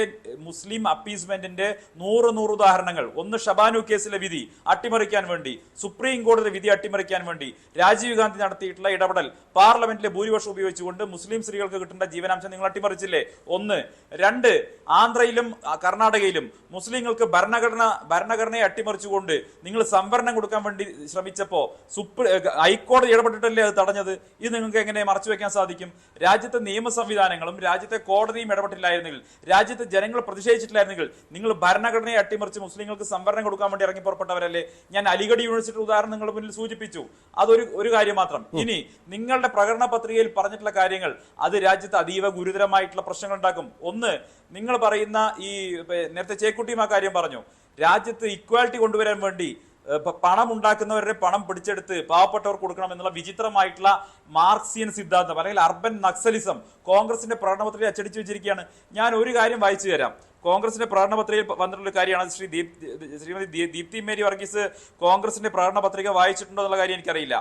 മുസ്ലിം അപ്പീസ്മെന്റിന്റെ 100 ഉദാഹരണങ്ങൾ. 1, ഷബാനു കേസിലെ വിധി അട്ടിമറിക്കാൻ വേണ്ടി, സുപ്രീം കോടതിയിലെ വിധി അട്ടിമറിക്കാൻ വേണ്ടി രാജീവ് ഗാന്ധി നടത്തിയിട്ടുള്ള ഇടപെടൽ, പാർലമെന്റിലെ ഭൂരിപക്ഷം ഉപയോഗിച്ചുകൊണ്ട് മുസ്ലിം സ്ത്രീകൾക്ക് കിട്ടേണ്ട ജീവനാംശം നിങ്ങൾ അട്ടിമറിച്ചില്ലേ? 1. 2, ആന്ധ്രയിലും കർണാടകയിലും മുസ്ലിങ്ങൾക്ക് ഭരണഘടനയെ അട്ടിമറിച്ചുകൊണ്ട് നിങ്ങൾ സംവരണം കൊടുക്കാൻ വേണ്ടി ശ്രമിച്ചപ്പോ ഹൈക്കോടതി ഇടപെട്ടിട്ടല്ലേ അത് തടഞ്ഞത്? ഇത് നിങ്ങൾക്ക് എങ്ങനെ മറച്ചു വെക്കാൻ സാധിക്കും? രാജ്യത്തെ നിയമ സംവിധാനങ്ങളും രാജ്യത്തെ കോടതിയും ഇടപെട്ടില്ലായിരുന്നെങ്കിൽ, രാജ്യത്തെ ജനങ്ങൾ പ്രതിഷേധിച്ചിട്ടില്ലായിരുന്നെങ്കിൽ നിങ്ങൾ ഭരണഘടനയെ അട്ടിമറിച്ച് മുസ്ലിങ്ങൾക്ക് സംവരണം കൊടുക്കാൻ വേണ്ടി ഇറങ്ങി പുറപ്പെട്ടവരല്ലേ? ഞാൻ അലിഗഡ് യൂണിവേഴ്സിറ്റി ഉദാഹരണം നിങ്ങളുടെ മുന്നിൽ സൂചിപ്പിച്ചു. അതൊരു കാര്യം മാത്രം. ഇനി നിങ്ങളുടെ പ്രകടന പത്രികയിൽ പറഞ്ഞിട്ടുള്ള കാര്യങ്ങൾ അത് രാജ്യത്ത് അതീവ ഗുരുതരമായിട്ടുള്ള പ്രശ്നങ്ങൾ ഉണ്ടാക്കും. 1, നിങ്ങൾ പറയുന്ന ഈ നേരത്തെ ചേക്കുട്ടിയും ആ കാര്യം പറഞ്ഞു, രാജ്യത്ത് ഇക്വാലിറ്റി കൊണ്ടുവരാൻ വേണ്ടി പണം ഉണ്ടാക്കുന്നവരുടെ പണം പിടിച്ചെടുത്ത് പാവപ്പെട്ടവർക്ക് കൊടുക്കണം എന്നുള്ള വിചിത്രമായിട്ടുള്ള മാർക്സിയൻ സിദ്ധാന്തം അല്ലെങ്കിൽ അർബൻ നക്സലിസം കോൺഗ്രസിന്റെ പ്രകടനപത്രികയിൽ അച്ചടിച്ചു വെച്ചിരിക്കുകയാണ്. ഞാൻ ഒരു കാര്യം വായിച്ചു തരാം. കോൺഗ്രസിന്റെ പ്രകടന പത്രികയിൽ വന്നിട്ടുള്ള കാര്യമാണ്. ശ്രീമതി ദീപ്തി മേരി വർഗീസ് കോൺഗ്രസിന്റെ പ്രകടന പത്രിക വായിച്ചിട്ടുണ്ടോ എന്നുള്ള കാര്യം എനിക്കറിയില്ല.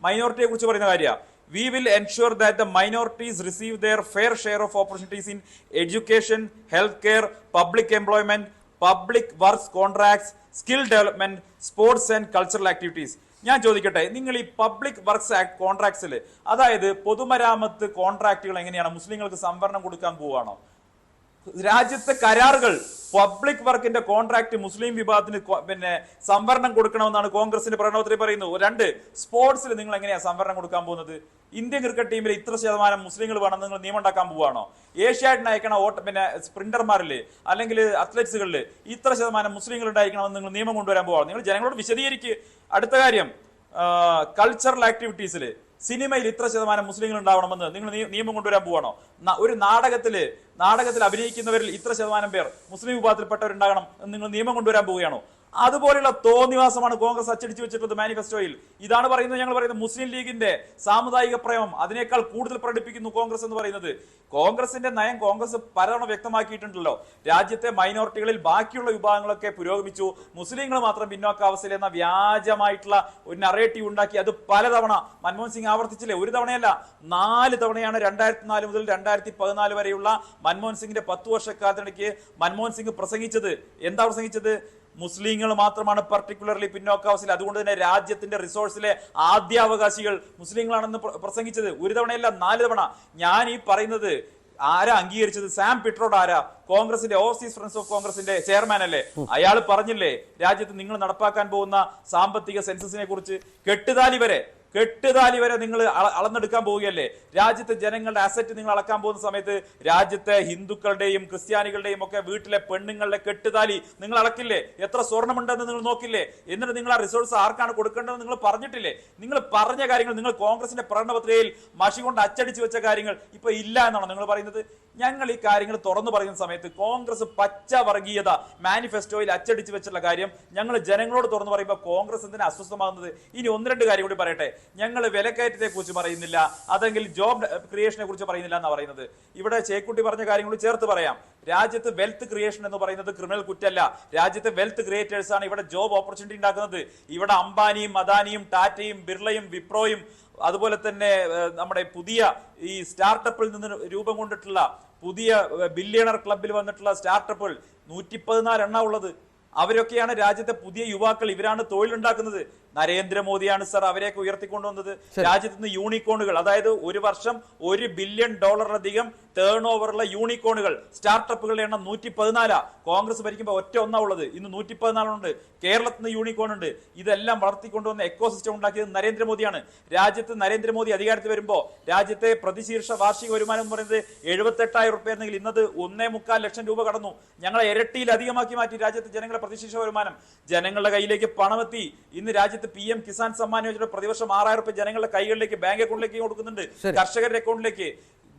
മൈനോറിറ്റിയെ കുറിച്ച് പറയുന്ന കാര്യമാണ്. We will ensure that the minorities receive their fair share of opportunities in education, healthcare, public employment, public works contracts, skill development, sports and cultural activities. ഞാൻ ചോദിക്കട്ടെ, നിങ്ങൾ ഈ പബ്ലിക് വർക്ക്സ് ആക്ട് കോൺട്രാക്ട്സിൽ, അതായത് പൊതുമരാമത്ത് കോൺട്രാക്ടുകൾ എങ്ങനെയാണ് മുസ്ലിങ്ങൾക്ക് സംവരണം കൊടുക്കാൻ പോവുകയാണോ? രാജ്യത്തെ കരാറുകൾ, പബ്ലിക് വർക്കിന്റെ കോൺട്രാക്ട് മുസ്ലിം വിഭാഗത്തിന് സംവരണം കൊടുക്കണമെന്നാണ് കോൺഗ്രസിന്റെ പ്രകടനത്തിൽ പറയുന്നത്. 2, സ്പോർട്സിൽ നിങ്ങൾ എങ്ങനെയാണ് സംവരണം കൊടുക്കാൻ പോകുന്നത്? ഇന്ത്യൻ ക്രിക്കറ്റ് ടീമിൽ ഇത്ര ശതമാനം മുസ്ലിങ്ങൾ വേണമെന്ന് നിങ്ങൾ നിയമം ഉണ്ടാക്കാൻ പോവുകയാണോ? ഏഷ്യാഡിന് അയക്കണ സ്പ്രിന്റർമാരില് അല്ലെങ്കിൽ അത്ലറ്റ്സുകളിൽ ഇത്ര ശതമാനം മുസ്ലിങ്ങൾ ഉണ്ടായിരിക്കണമെന്ന് നിങ്ങൾ നിയമം കൊണ്ടുവരാൻ പോവാണോ? നിങ്ങൾ ജനങ്ങളോട് വിശദീകരിക്കുക. അടുത്ത കാര്യം, കൾച്ചറൽ ആക്ടിവിറ്റീസിൽ സിനിമയിൽ ഇത്ര ശതമാനം മുസ്ലിങ്ങൾ ഉണ്ടാവണമെന്ന് നിങ്ങൾ നിയമം കൊണ്ടുവരാൻ പോവാണോ? ഒരു നാടകത്തിൽ അഭിനയിക്കുന്നവരിൽ ഇത്ര ശതമാനം പേർ മുസ്ലിം വിഭാഗത്തിൽപ്പെട്ടവരുണ്ടാകണം എന്ന് നിങ്ങൾ നിയമം കൊണ്ടുവരാൻ പോവുകയാണോ? അതുപോലെയുള്ള തോന്നിവാസമാണ് കോൺഗ്രസ് അച്ചടിച്ചു വെച്ചിട്ടുള്ളത് മാനിഫെസ്റ്റോയിൽ. ഇതാണ് പറയുന്നത്, ഞങ്ങൾ പറയുന്നത് മുസ്ലിം ലീഗിന്റെ സാമുദായിക പ്രേമം അതിനേക്കാൾ കൂടുതൽ പ്രകടിപ്പിക്കുന്നു കോൺഗ്രസ് എന്ന് പറയുന്നത്. കോൺഗ്രസിന്റെ നയം കോൺഗ്രസ് പലതവണ വ്യക്തമാക്കിയിട്ടുണ്ടല്ലോ. രാജ്യത്തെ മൈനോറിറ്റികളിൽ ബാക്കിയുള്ള വിഭാഗങ്ങളൊക്കെ പുരോഗമിച്ചു, മുസ്ലിങ്ങൾ മാത്രം പിന്നോക്കാവസ്ഥയിൽ എന്ന വ്യാജമായിട്ടുള്ള ഒരു നറേറ്റീവ് ഉണ്ടാക്കി. അത് പലതവണ മൻമോഹൻ സിംഗ് ആവർത്തിച്ചില്ലേ? ഒരു തവണയല്ല, 4 തവണയാണ് 2004 മുതൽ 2014 വരെയുള്ള മൻമോഹൻ സിംഗിന്റെ 10 വർഷക്കാലത്തിനിടയ്ക്ക് മൻമോഹൻ സിംഗ് പ്രസംഗിച്ചത്. എന്താ പ്രസംഗിച്ചത്? മുസ്ലിങ്ങൾ മാത്രമാണ് പർട്ടിക്കുലർലി പിന്നോക്കാവസ്ഥയിൽ, അതുകൊണ്ട് തന്നെ രാജ്യത്തിന്റെ റിസോഴ്സിലെ ആദ്യാവകാശികൾ മുസ്ലിങ്ങളാണെന്ന് പ്രസംഗിച്ചത്. 1 തവണയല്ല, 4 തവണ. ഞാൻ ഈ പറയുന്നത് ആരാ അംഗീകരിച്ചത്? സാം പിട്രോഡ് ആരാ? കോൺഗ്രസിന്റെ ഓവർസീസ് ഫ്രണ്ട്സ് ഓഫ് കോൺഗ്രസിന്റെ ചെയർമാൻ അല്ലേ? അയാൾ പറഞ്ഞില്ലേ രാജ്യത്ത് നിങ്ങൾ നടപ്പാക്കാൻ പോകുന്ന സാമ്പത്തിക സെൻസസിനെ കുറിച്ച്? കെട്ടുതാലി വരെ കെട്ടുതാലി വരെ നിങ്ങൾ അളന്നെടുക്കാൻ പോവുകയല്ലേ? രാജ്യത്തെ ജനങ്ങളുടെ അസറ്റ് നിങ്ങൾ അളക്കാൻ പോകുന്ന സമയത്ത് രാജ്യത്തെ ഹിന്ദുക്കളുടെയും ക്രിസ്ത്യാനികളുടെയും ഒക്കെ വീട്ടിലെ പെണ്ണുങ്ങളുടെ കെട്ടുതാലി നിങ്ങൾ അളക്കില്ലേ? എത്ര സ്വർണ്ണമുണ്ടെന്ന് നിങ്ങൾ നോക്കില്ലേ? എന്നിട്ട് നിങ്ങൾ ആ റിസോഴ്സ് ആർക്കാണ് കൊടുക്കേണ്ടതെന്ന് നിങ്ങൾ പറഞ്ഞിട്ടില്ലേ? നിങ്ങൾ പറഞ്ഞ കാര്യങ്ങൾ, നിങ്ങൾ കോൺഗ്രസിന്റെ പ്രകടനപത്രികയിൽ മഷി കൊണ്ട് അച്ചടിച്ചു വെച്ച കാര്യങ്ങൾ ഇപ്പൊ ഇല്ല എന്നാണോ നിങ്ങൾ പറയുന്നത്? ഞങ്ങൾ ഈ കാര്യങ്ങൾ തുറന്നു പറയുന്ന സമയത്ത് കോൺഗ്രസ് പച്ച വർഗീയത മാനിഫെസ്റ്റോയിൽ അച്ചടിച്ചു വെച്ചുള്ള കാര്യം ഞങ്ങൾ ജനങ്ങളോട് തുറന്നു പറയുമ്പോൾ കോൺഗ്രസ് എന്തിനാ അസ്വസ്ഥമാകുന്നത്? ഇനി ഒന്ന് രണ്ട് കാര്യം കൂടി പറയട്ടെ. ഞങ്ങൾ വിലക്കയറ്റത്തെ കുറിച്ച് പറയുന്നില്ല, അതെങ്കിൽ ജോബ് ക്രിയേഷനെ കുറിച്ച് പറയുന്നില്ല എന്നാണ് പറയുന്നത്. ഇവിടെ ചേക്കുട്ടി പറഞ്ഞ കാര്യങ്ങൾ ചേർത്ത് പറയാം. രാജ്യത്ത് വെൽത്ത് ക്രിയേഷൻ എന്ന് പറയുന്നത് ക്രിമിനൽ കുറ്റമല്ല. രാജ്യത്തെ വെൽത്ത് ക്രിയേറ്റേഴ്സ് ആണ് ഇവിടെ ജോബ് ഓപ്പർച്യൂണിറ്റി ഉണ്ടാക്കുന്നത്. ഇവിടെ അംബാനിയും അദാനിയും ടാറ്റയും ബിർളയും വിപ്രോയും അതുപോലെ തന്നെ നമ്മുടെ പുതിയ ഈ സ്റ്റാർട്ടപ്പിൽ നിന്ന് രൂപം കൊണ്ടിട്ടുള്ള പുതിയ ബില്യണർ ക്ലബിൽ വന്നിട്ടുള്ള സ്റ്റാർട്ടപ്പുകൾ 114 എണ്ണ ഉള്ളത്. അവരൊക്കെയാണ് രാജ്യത്തെ പുതിയ യുവാക്കൾ. ഇവരാണ് തൊഴിലുണ്ടാക്കുന്നത്. നരേന്ദ്രമോദിയാണ് സർ അവരെയൊക്കെ ഉയർത്തിക്കൊണ്ടുവന്നത്. രാജ്യത്ത് നിന്ന് യൂണിക്കോണുകൾ, അതായത് ഒരു വർഷം $1 ബില്യൺ ടേൺ ഓവറുള്ള യൂണിക്കോണുകൾ, സ്റ്റാർട്ടപ്പുകളുടെ എണ്ണം 114. കോൺഗ്രസ് ഭരിക്കുമ്പോൾ ഒറ്റ ഒന്നാ ഉള്ളത്, ഇന്ന് 114 ഉണ്ട്. കേരളത്തിൽ നിന്ന് യൂണിക്കോൺ ഉണ്ട്. ഇതെല്ലാം വളർത്തിക്കൊണ്ടുവന്ന എക്കോസിസ്റ്റം ഉണ്ടാക്കിയത് നരേന്ദ്രമോദിയാണ്. രാജ്യത്ത് നരേന്ദ്രമോദി അധികാരത്തിൽ വരുമ്പോൾ രാജ്യത്തെ പ്രതിശീർഷ വാർഷിക വരുമാനം എന്ന് പറയുന്നത് 78,000 രൂപ ആയിരുന്നെങ്കിൽ ഇന്നത് 1.25 ലക്ഷം രൂപ കടന്നു. ഞങ്ങളെ ഇരട്ടിയിലധികമാക്കി മാറ്റി രാജ്യത്തെ ജനങ്ങളെ പ്രതിശീർഷ വരുമാനം. ജനങ്ങളുടെ കയ്യിലേക്ക് പണമെത്തി. ഇന്ന് രാജ്യത്ത് PM കിസാൻ സമ്മാൻ യോജന പ്രതിവർഷം 6,000 രൂപ ജനങ്ങളുടെ കൈകളിലേക്ക്, ബാങ്ക് അക്കൗണ്ടിലേക്ക് കൊടുക്കുന്നുണ്ട്, കർഷകരുടെ അക്കൗണ്ടിലേക്ക്.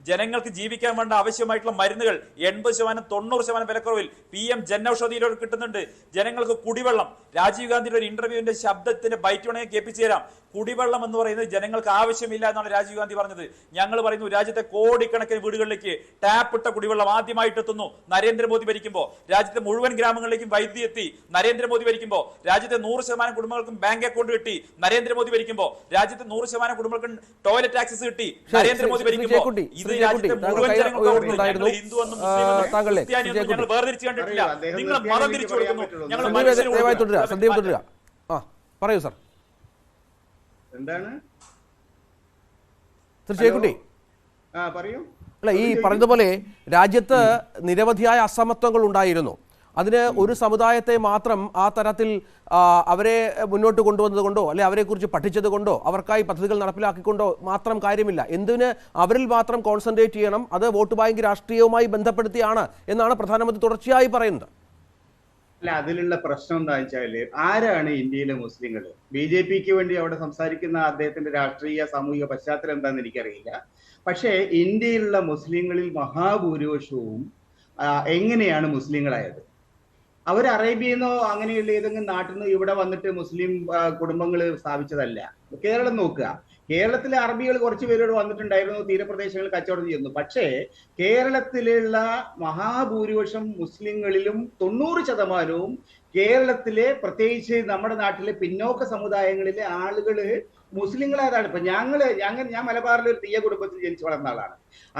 ജനങ്ങൾക്ക് ജീവിക്കാൻ വേണ്ട ആവശ്യമായിട്ടുള്ള മരുന്നുകൾ 80%, 90% വിലക്കുറവിൽ PM ജനൌഷധിയിലൂടെ കിട്ടുന്നുണ്ട്. ജനങ്ങൾക്ക് കുടിവെള്ളം, രാജീവ് ഗാന്ധിയുടെ ഒരു ഇന്റർവ്യൂവിന്റെ ശബ്ദത്തിന്റെ ബൈറ്റ് വേണമെങ്കിൽ കേൾപ്പിച്ചു തരാം. കുടിവെള്ളം എന്ന് പറയുന്നത് ജനങ്ങൾക്ക് ആവശ്യമില്ല എന്നാണ് രാജീവ് ഗാന്ധി പറഞ്ഞത്. ഞങ്ങൾ പറയുന്നു രാജ്യത്തെ കോടിക്കണക്കിന് വീടുകളിലേക്ക് ടാപ്പ് ഇട്ട കുടിവെള്ളം ആദ്യമായിട്ട് എത്തുന്നു നരേന്ദ്രമോദി ഭരിക്കുമ്പോൾ. രാജ്യത്തെ മുഴുവൻ ഗ്രാമങ്ങളിലേക്കും വൈദ്യുതി എത്തി നരേന്ദ്രമോദി ഭരിക്കുമ്പോൾ. രാജ്യത്തെ 100% കുടുംബങ്ങൾക്കും ബാങ്ക് അക്കൗണ്ട് കിട്ടി നരേന്ദ്രമോദി ഭരിക്കുമ്പോൾ. രാജ്യത്തെ 100% കുടുംബങ്ങൾക്കും ടോയ്ലറ്റ് ആക്സസ് കിട്ടി നരേന്ദ്രമോദി ഭരിക്കുമ്പോൾ. ഇത് രാജ്യത്തെ മുഴുവൻ ജനങ്ങൾക്ക് ഹിന്ദു എന്നും മുസ്ലിം എന്നും ക്രിസ്ത്യാനിയെന്നും ഞങ്ങൾ വേർതിരിച്ചു കണ്ടിട്ടില്ല. നിങ്ങൾ മതം തിരിച്ചു കൊടുക്കുന്നു, ഞങ്ങൾ പറയൂ സർ. എന്താണ് പറയൂ. അല്ല, ഈ പറഞ്ഞതുപോലെ രാജ്യത്ത് നിരവധിയായ അസമത്വങ്ങൾ ഉണ്ടായിരുന്നു. അതിന് ഒരു സമുദായത്തെ മാത്രം ആ തരത്തിൽ അവരെ മുന്നോട്ട് കൊണ്ടുവന്നത് കൊണ്ടോ അല്ലെ അവരെക്കുറിച്ച് പഠിച്ചത് കൊണ്ടോ അവർക്കായി പദ്ധതികൾ നടപ്പിലാക്കിക്കൊണ്ടോ മാത്രം കാര്യമില്ല. എന്തിന് അവരിൽ മാത്രം കോൺസെൻട്രേറ്റ് ചെയ്യണം? അത് വോട്ട് ബാങ്ക് രാഷ്ട്രീയവുമായി ബന്ധപ്പെടുത്തിയാണ് എന്നാണ് പ്രധാനമന്ത്രി തുടർച്ചയായി പറയുന്നത്. അല്ല, അതിലുള്ള പ്രശ്നം എന്താ വെച്ചാല്, ആരാണ് ഇന്ത്യയിലെ മുസ്ലിങ്ങൾ? BJPക്ക് വേണ്ടി അവിടെ സംസാരിക്കുന്ന അദ്ദേഹത്തിന്റെ രാഷ്ട്രീയ സാമൂഹിക പശ്ചാത്തലം എന്താണെന്ന് എനിക്കറിയില്ല. പക്ഷേ ഇന്ത്യയിലുള്ള മുസ്ലിങ്ങളിൽ മഹാഭൂരിപക്ഷവും എങ്ങനെയാണ് മുസ്ലിങ്ങളായത്? അവർ അറേബ്യന്നോ അങ്ങനെയുള്ള ഏതെങ്കിലും നാട്ടിൽ നിന്ന് ഇവിടെ വന്നിട്ട് മുസ്ലിം കുടുംബങ്ങൾ സ്ഥാപിച്ചതല്ല. കേരളം നോക്കുക, കേരളത്തിലെ അറബികൾ കുറച്ചു പേരോട് വന്നിട്ടുണ്ടായിരുന്നു, തീരപ്രദേശങ്ങളിൽ കച്ചവടം ചെയ്യുന്നു. പക്ഷേ കേരളത്തിലുള്ള മഹാഭൂരിപക്ഷം മുസ്ലിങ്ങളിലും 90% കേരളത്തിലെ, പ്രത്യേകിച്ച് നമ്മുടെ നാട്ടിലെ പിന്നോക്ക സമുദായങ്ങളിലെ ആളുകള് മുസ്ലിങ്ങളായതാണ്. ഇപ്പൊ ഞാൻ മലബാറിലെ ഒരു തീയ കുടുംബത്തിൽ ജനിച്ചു വളർന്ന ആളാണ്.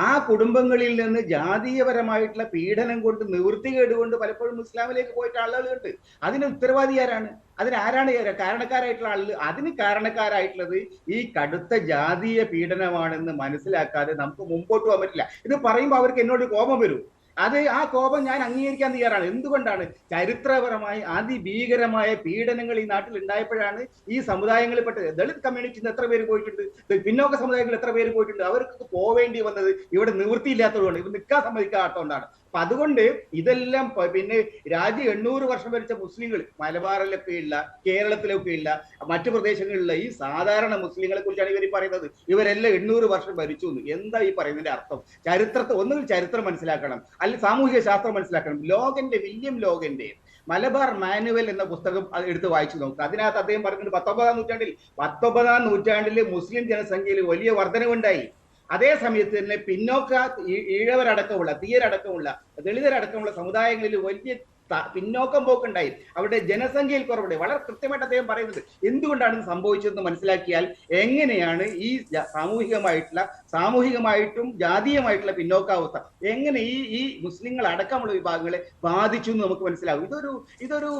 ആ കുടുംബങ്ങളിൽ നിന്ന് ജാതീയപരമായിട്ടുള്ള പീഡനം കൊണ്ട്, നിവൃത്തികേട് കൊണ്ട് പലപ്പോഴും ഇസ്ലാമിലേക്ക് പോയിട്ട് ആളുകളുണ്ട്. അതിന് ഉത്തരവാദി ആരാണ്? അതിനാരാണ് കാരണക്കാരായിട്ടുള്ള ആളുകൾ? അതിന് കാരണക്കാരായിട്ടുള്ളത് ഈ കടുത്ത ജാതീയ പീഡനമാണെന്ന് മനസ്സിലാക്കാതെ നമുക്ക് മുമ്പോട്ട് പോകാൻ പറ്റില്ല. ഇത് പറയുമ്പോൾ അവർക്ക് എന്നോട് കോപം വരും. ആ കോപം ഞാൻ അംഗീകരിക്കാൻ തയ്യാറാണ്. എന്തുകൊണ്ടാണ്? ചരിത്രപരമായി അതിഭീകരമായ പീഡനങ്ങൾ ഈ നാട്ടിൽ ഉണ്ടായപ്പോഴാണ് ഈ സമുദായങ്ങളിൽപ്പെട്ട ദളിത് കമ്മ്യൂണിറ്റിയിൽ നിന്ന് എത്ര പേര് പോയിട്ടുണ്ട്, പിന്നോക്ക സമുദായങ്ങളിൽ എത്ര പേര് പോയിട്ടുണ്ട്. അവർക്ക് പോവേണ്ടി വന്നത് ഇവിടെ നിവൃത്തിയില്ലാത്തതുകൊണ്ട്, ഇവർ നിൽക്കാൻ സമ്മതിക്കാത്തതുകൊണ്ടാണ്. അപ്പൊ അതുകൊണ്ട് ഇതെല്ലാം പിന്നെ രാജ്യം 800 വർഷം ഭരിച്ച മുസ്ലിങ്ങൾ മലബാറിലൊക്കെ ഇല്ല, കേരളത്തിലൊക്കെ ഇല്ല, മറ്റു പ്രദേശങ്ങളിലുള്ള ഈ സാധാരണ മുസ്ലിങ്ങളെ കുറിച്ചാണ് ഇവർ പറയുന്നത്. ഇവരെല്ലാം 800 വർഷം ഭരിച്ചു എന്ന്. എന്താ ഈ പറയുന്നതിന്റെ അർത്ഥം? ചരിത്രത്തെ ഒന്നുകിൽ ചരിത്രം മനസ്സിലാക്കണം, അല്ലെങ്കിൽ സാമൂഹിക ശാസ്ത്രം മനസ്സിലാക്കണം. വില്യം ലോഗന്റെ മലബാർ മാനുവൽ എന്ന പുസ്തകം എടുത്ത് വായിച്ചു നോക്കുക. അതിനകത്ത് അദ്ദേഹം പറഞ്ഞിട്ടുണ്ട് 19-ാം നൂറ്റാണ്ടിൽ മുസ്ലിം ജനസംഖ്യയിൽ വലിയ വർധനവുണ്ടായി. അതേ സമയത്ത് തന്നെ പിന്നോക്ക ഈഴവരടക്കമുള്ള, തീയരടക്കമുള്ള, ദളിതരടക്കമുള്ള സമുദായങ്ങളിൽ വലിയ പിന്നോക്കം പോക്കുണ്ടായി. അവരുടെ ജനസംഖ്യയിൽ കുറവുണ്ട്. വളരെ കൃത്യമായിട്ട് അദ്ദേഹം പറയുന്നത്. എന്തുകൊണ്ടാണ് ഇത് സംഭവിച്ചതെന്ന് മനസ്സിലാക്കിയാൽ എങ്ങനെയാണ് ഈ സാമൂഹികമായിട്ടും ജാതീയമായിട്ടുള്ള പിന്നോക്കാവസ്ഥ എങ്ങനെ ഈ മുസ്ലിങ്ങൾ അടക്കമുള്ള വിഭാഗങ്ങളെ ബാധിച്ചു എന്ന് നമുക്ക് മനസ്സിലാകും. ഇതൊരു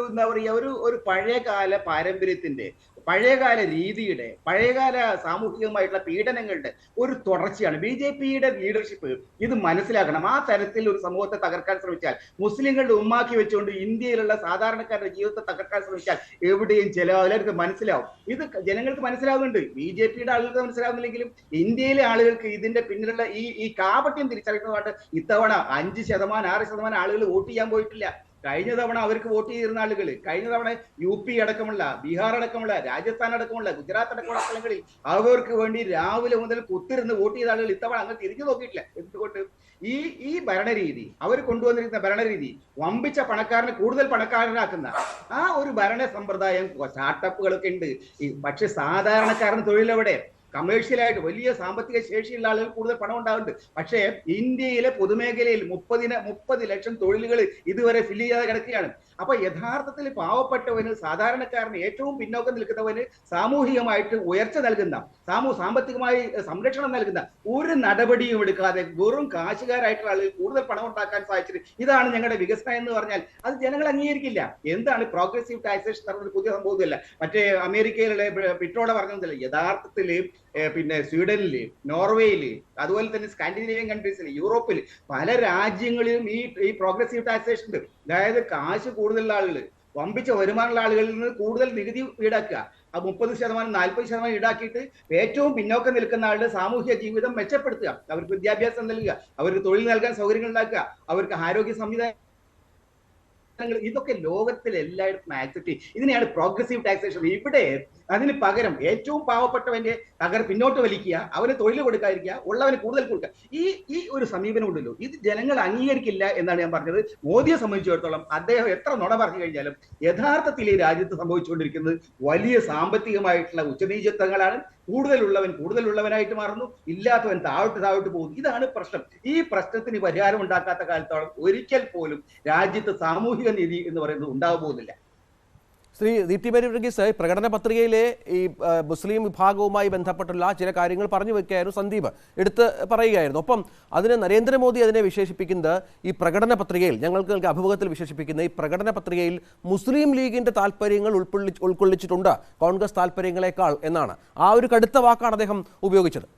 എന്താ പറയുക, ഒരു പഴയകാല പാരമ്പര്യത്തിന്റെ പഴയകാല രീതിയുടെ, പഴയകാല സാമൂഹികമായിട്ടുള്ള പീഡനങ്ങളുടെ ഒരു തുടർച്ചയാണ്. BJP-യുടെ ലീഡർഷിപ്പ് ഇത് മനസ്സിലാക്കണം. ആ തരത്തിൽ ഒരു സമൂഹത്തെ തകർക്കാൻ ശ്രമിച്ചാൽ, മുസ്ലിങ്ങളുടെ ഉമ്മാക്കി വെച്ചുകൊണ്ട് ഇന്ത്യയിലുള്ള സാധാരണക്കാരുടെ ജീവിതത്തെ തകർക്കാൻ ശ്രമിച്ചാൽ എവിടെയും ചിലർക്ക് മനസ്സിലാവും. ഇത് ജനങ്ങൾക്ക് മനസ്സിലാവുന്നുണ്ട്, BJP-യുടെ ആളുകൾക്ക് മനസ്സിലാവുന്നില്ലെങ്കിലും ഇന്ത്യയിലെ ആളുകൾക്ക് ഇതിന്റെ പിന്നിലുള്ള ഈ കാപട്യം തിരിച്ചറിയുന്നതുകൊണ്ട് ഇത്തവണ 5%, 6% ആളുകൾ വോട്ട് ചെയ്യാൻ പോയിട്ടില്ല. കഴിഞ്ഞ തവണ അവർക്ക് വോട്ട് ചെയ്തിരുന്ന ആളുകൾ, കഴിഞ്ഞ തവണ UP അടക്കമുള്ള, ബീഹാർ അടക്കമുള്ള, രാജസ്ഥാൻ അടക്കമുള്ള, ഗുജറാത്ത് അടക്കമുള്ള സ്ഥലങ്ങളിൽ അവർക്ക് വേണ്ടി രാവിലെ മുതൽ കുത്തിരുന്ന് വോട്ട് ചെയ്ത ആളുകൾ ഇത്തവണ അങ്ങനെ തിരിഞ്ഞു നോക്കിയിട്ടില്ല. എന്തുകൊണ്ട്? ഈ ഭരണരീതി, അവർ കൊണ്ടുവന്നിരിക്കുന്ന ഭരണരീതി വമ്പിച്ച പണക്കാരനെ കൂടുതൽ പണക്കാരനാക്കുന്ന ആ ഒരു ഭരണ സമ്പ്രദായം, സ്റ്റാർട്ടപ്പുകളൊക്കെ ഉണ്ട്. പക്ഷെ സാധാരണക്കാരന് തൊഴിലെവിടെ? കമേഴ്ഷ്യലായിട്ട് വലിയ സാമ്പത്തിക ശേഷിയുള്ള ആളുകൾ കൂടുതൽ പണം ഉണ്ടാകുന്നുണ്ട്. പക്ഷേ ഇന്ത്യയിലെ പൊതുമേഖലയിൽ 30 ലക്ഷം തൊഴിലുകൾ ഇതുവരെ ഫില്ല് ചെയ്യാതെ കിടക്കുകയാണ്. അപ്പൊ യഥാർത്ഥത്തിൽ പാവപ്പെട്ടവന്, സാധാരണക്കാരന്, ഏറ്റവും പിന്നോക്കം നിൽക്കുന്നവന് സാമൂഹികമായിട്ട് ഉയർച്ച നൽകുന്ന, സാമ്പത്തികമായി സംരക്ഷണം നൽകുന്ന ഒരു നടപടിയും എടുക്കാതെ വെറും കാശുകാരായിട്ടുള്ള ആളുകൾ കൂടുതൽ പണം ഉണ്ടാക്കാൻ സാധിച്ചത്, ഇതാണ് ഞങ്ങളുടെ വികസനം എന്ന് പറഞ്ഞാൽ അത് ജനങ്ങൾ അംഗീകരിക്കില്ല. എന്താണ് പ്രോഗ്രസീവ് ടാക്സേഷൻ പറഞ്ഞൊരു പുതിയ സംഭവമല്ല. മറ്റേ അമേരിക്കയിലെ പിട്രോടെ പറഞ്ഞതല്ല. യഥാർത്ഥത്തിൽ പിന്നെ സ്വീഡനില്, നോർവേയില്, അതുപോലെ തന്നെ സ്കാൻഡിനേവിയൻ കൺട്രീസിൽ, യൂറോപ്പിൽ പല രാജ്യങ്ങളിലും ഈ പ്രോഗ്രസീവ് ടാക്സേഷൻ ഉണ്ട്. അതായത് കാശ് കൂടുതലുള്ള ആളുകൾ, വമ്പിച്ച വരുമാനമുള്ള ആളുകളിൽ നിന്ന് കൂടുതൽ നികുതി ഈടാക്കുക, 30%, 40% ഈടാക്കിയിട്ട് ഏറ്റവും പിന്നോക്കം നിൽക്കുന്ന ആളുടെ സാമൂഹിക ജീവിതം മെച്ചപ്പെടുത്തുക, അവർക്ക് വിദ്യാഭ്യാസം നൽകുക, അവർക്ക് തൊഴിൽ നൽകാൻ സൗകര്യങ്ങൾ ഉണ്ടാക്കുക, അവർക്ക് ആരോഗ്യ സംവിധാനം, ഇതൊക്കെ ലോകത്തിൽ എല്ലായിടത്തും ആക്സെപ്റ്റ് ചെയ്യും. ഇതിനെയാണ് പ്രോഗ്രസീവ് ടാക്സേഷൻ. ഇവിടെ അതിന് പകരം ഏറ്റവും പാവപ്പെട്ടവന്റെ പിന്നോട്ട് വലിക്കുക, അവന് തൊഴിൽ കൊടുക്കാതിരിക്കുക, ഉള്ളവന് കൂടുതൽ കൊടുക്കുക, ഈ ഒരു സമീപനം ഉണ്ടല്ലോ, ഇത് ജനങ്ങൾ അംഗീകരിക്കില്ല എന്നാണ് ഞാൻ പറഞ്ഞത്. മോദിയെ സംബന്ധിച്ചിടത്തോളം അദ്ദേഹം എത്ര നുണ പറഞ്ഞു കഴിഞ്ഞാലും യഥാർത്ഥത്തിൽ ഈ രാജ്യത്ത് സംഭവിച്ചുകൊണ്ടിരിക്കുന്നത് വലിയ സാമ്പത്തികമായിട്ടുള്ള ഉച്ചനീചത്വങ്ങളാണ്. കൂടുതലുള്ളവനായിട്ട് മാറുന്നു, ഇല്ലാത്തവൻ താഴോട്ട് പോകുന്നു. ഇതാണ് പ്രശ്നം. ഈ പ്രശ്നത്തിന് പരിഹാരം ഉണ്ടാക്കാത്ത കാലത്തോളം ഒരിക്കൽ പോലും രാജ്യത്ത് സാമൂഹിക നീതി എന്ന് പറയുന്നത് ഉണ്ടാകാൻ പോകുന്നില്ല. ശ്രീ ദീപ്തി മേരി വർഗീസ്, പ്രകടന പത്രികയിലെ ഈ മുസ്ലിം വിഭാഗവുമായി ബന്ധപ്പെട്ടുള്ള ചില കാര്യങ്ങൾ പറഞ്ഞു വെക്കുകയായിരുന്നു സന്ദീപ്, എടുത്ത് പറയുകയായിരുന്നു. ഒപ്പം അതിന് നരേന്ദ്രമോദി അതിനെ വിശേഷിപ്പിക്കുന്നത്, ഈ പ്രകടന പത്രികയിൽ ഞങ്ങൾക്ക് അഭിമുഖത്തിൽ വിശേഷിപ്പിക്കുന്ന ഈ പ്രകടന പത്രികയിൽ മുസ്ലിം ലീഗിന്റെ താല്പര്യങ്ങൾ ഉൾക്കൊള്ളിച്ചിട്ടുണ്ട് കോൺഗ്രസ് താല്പര്യങ്ങളെക്കാൾ എന്നാണ്. ആ ഒരു കടുത്ത വാക്കാണ് അദ്ദേഹം ഉപയോഗിച്ചത്.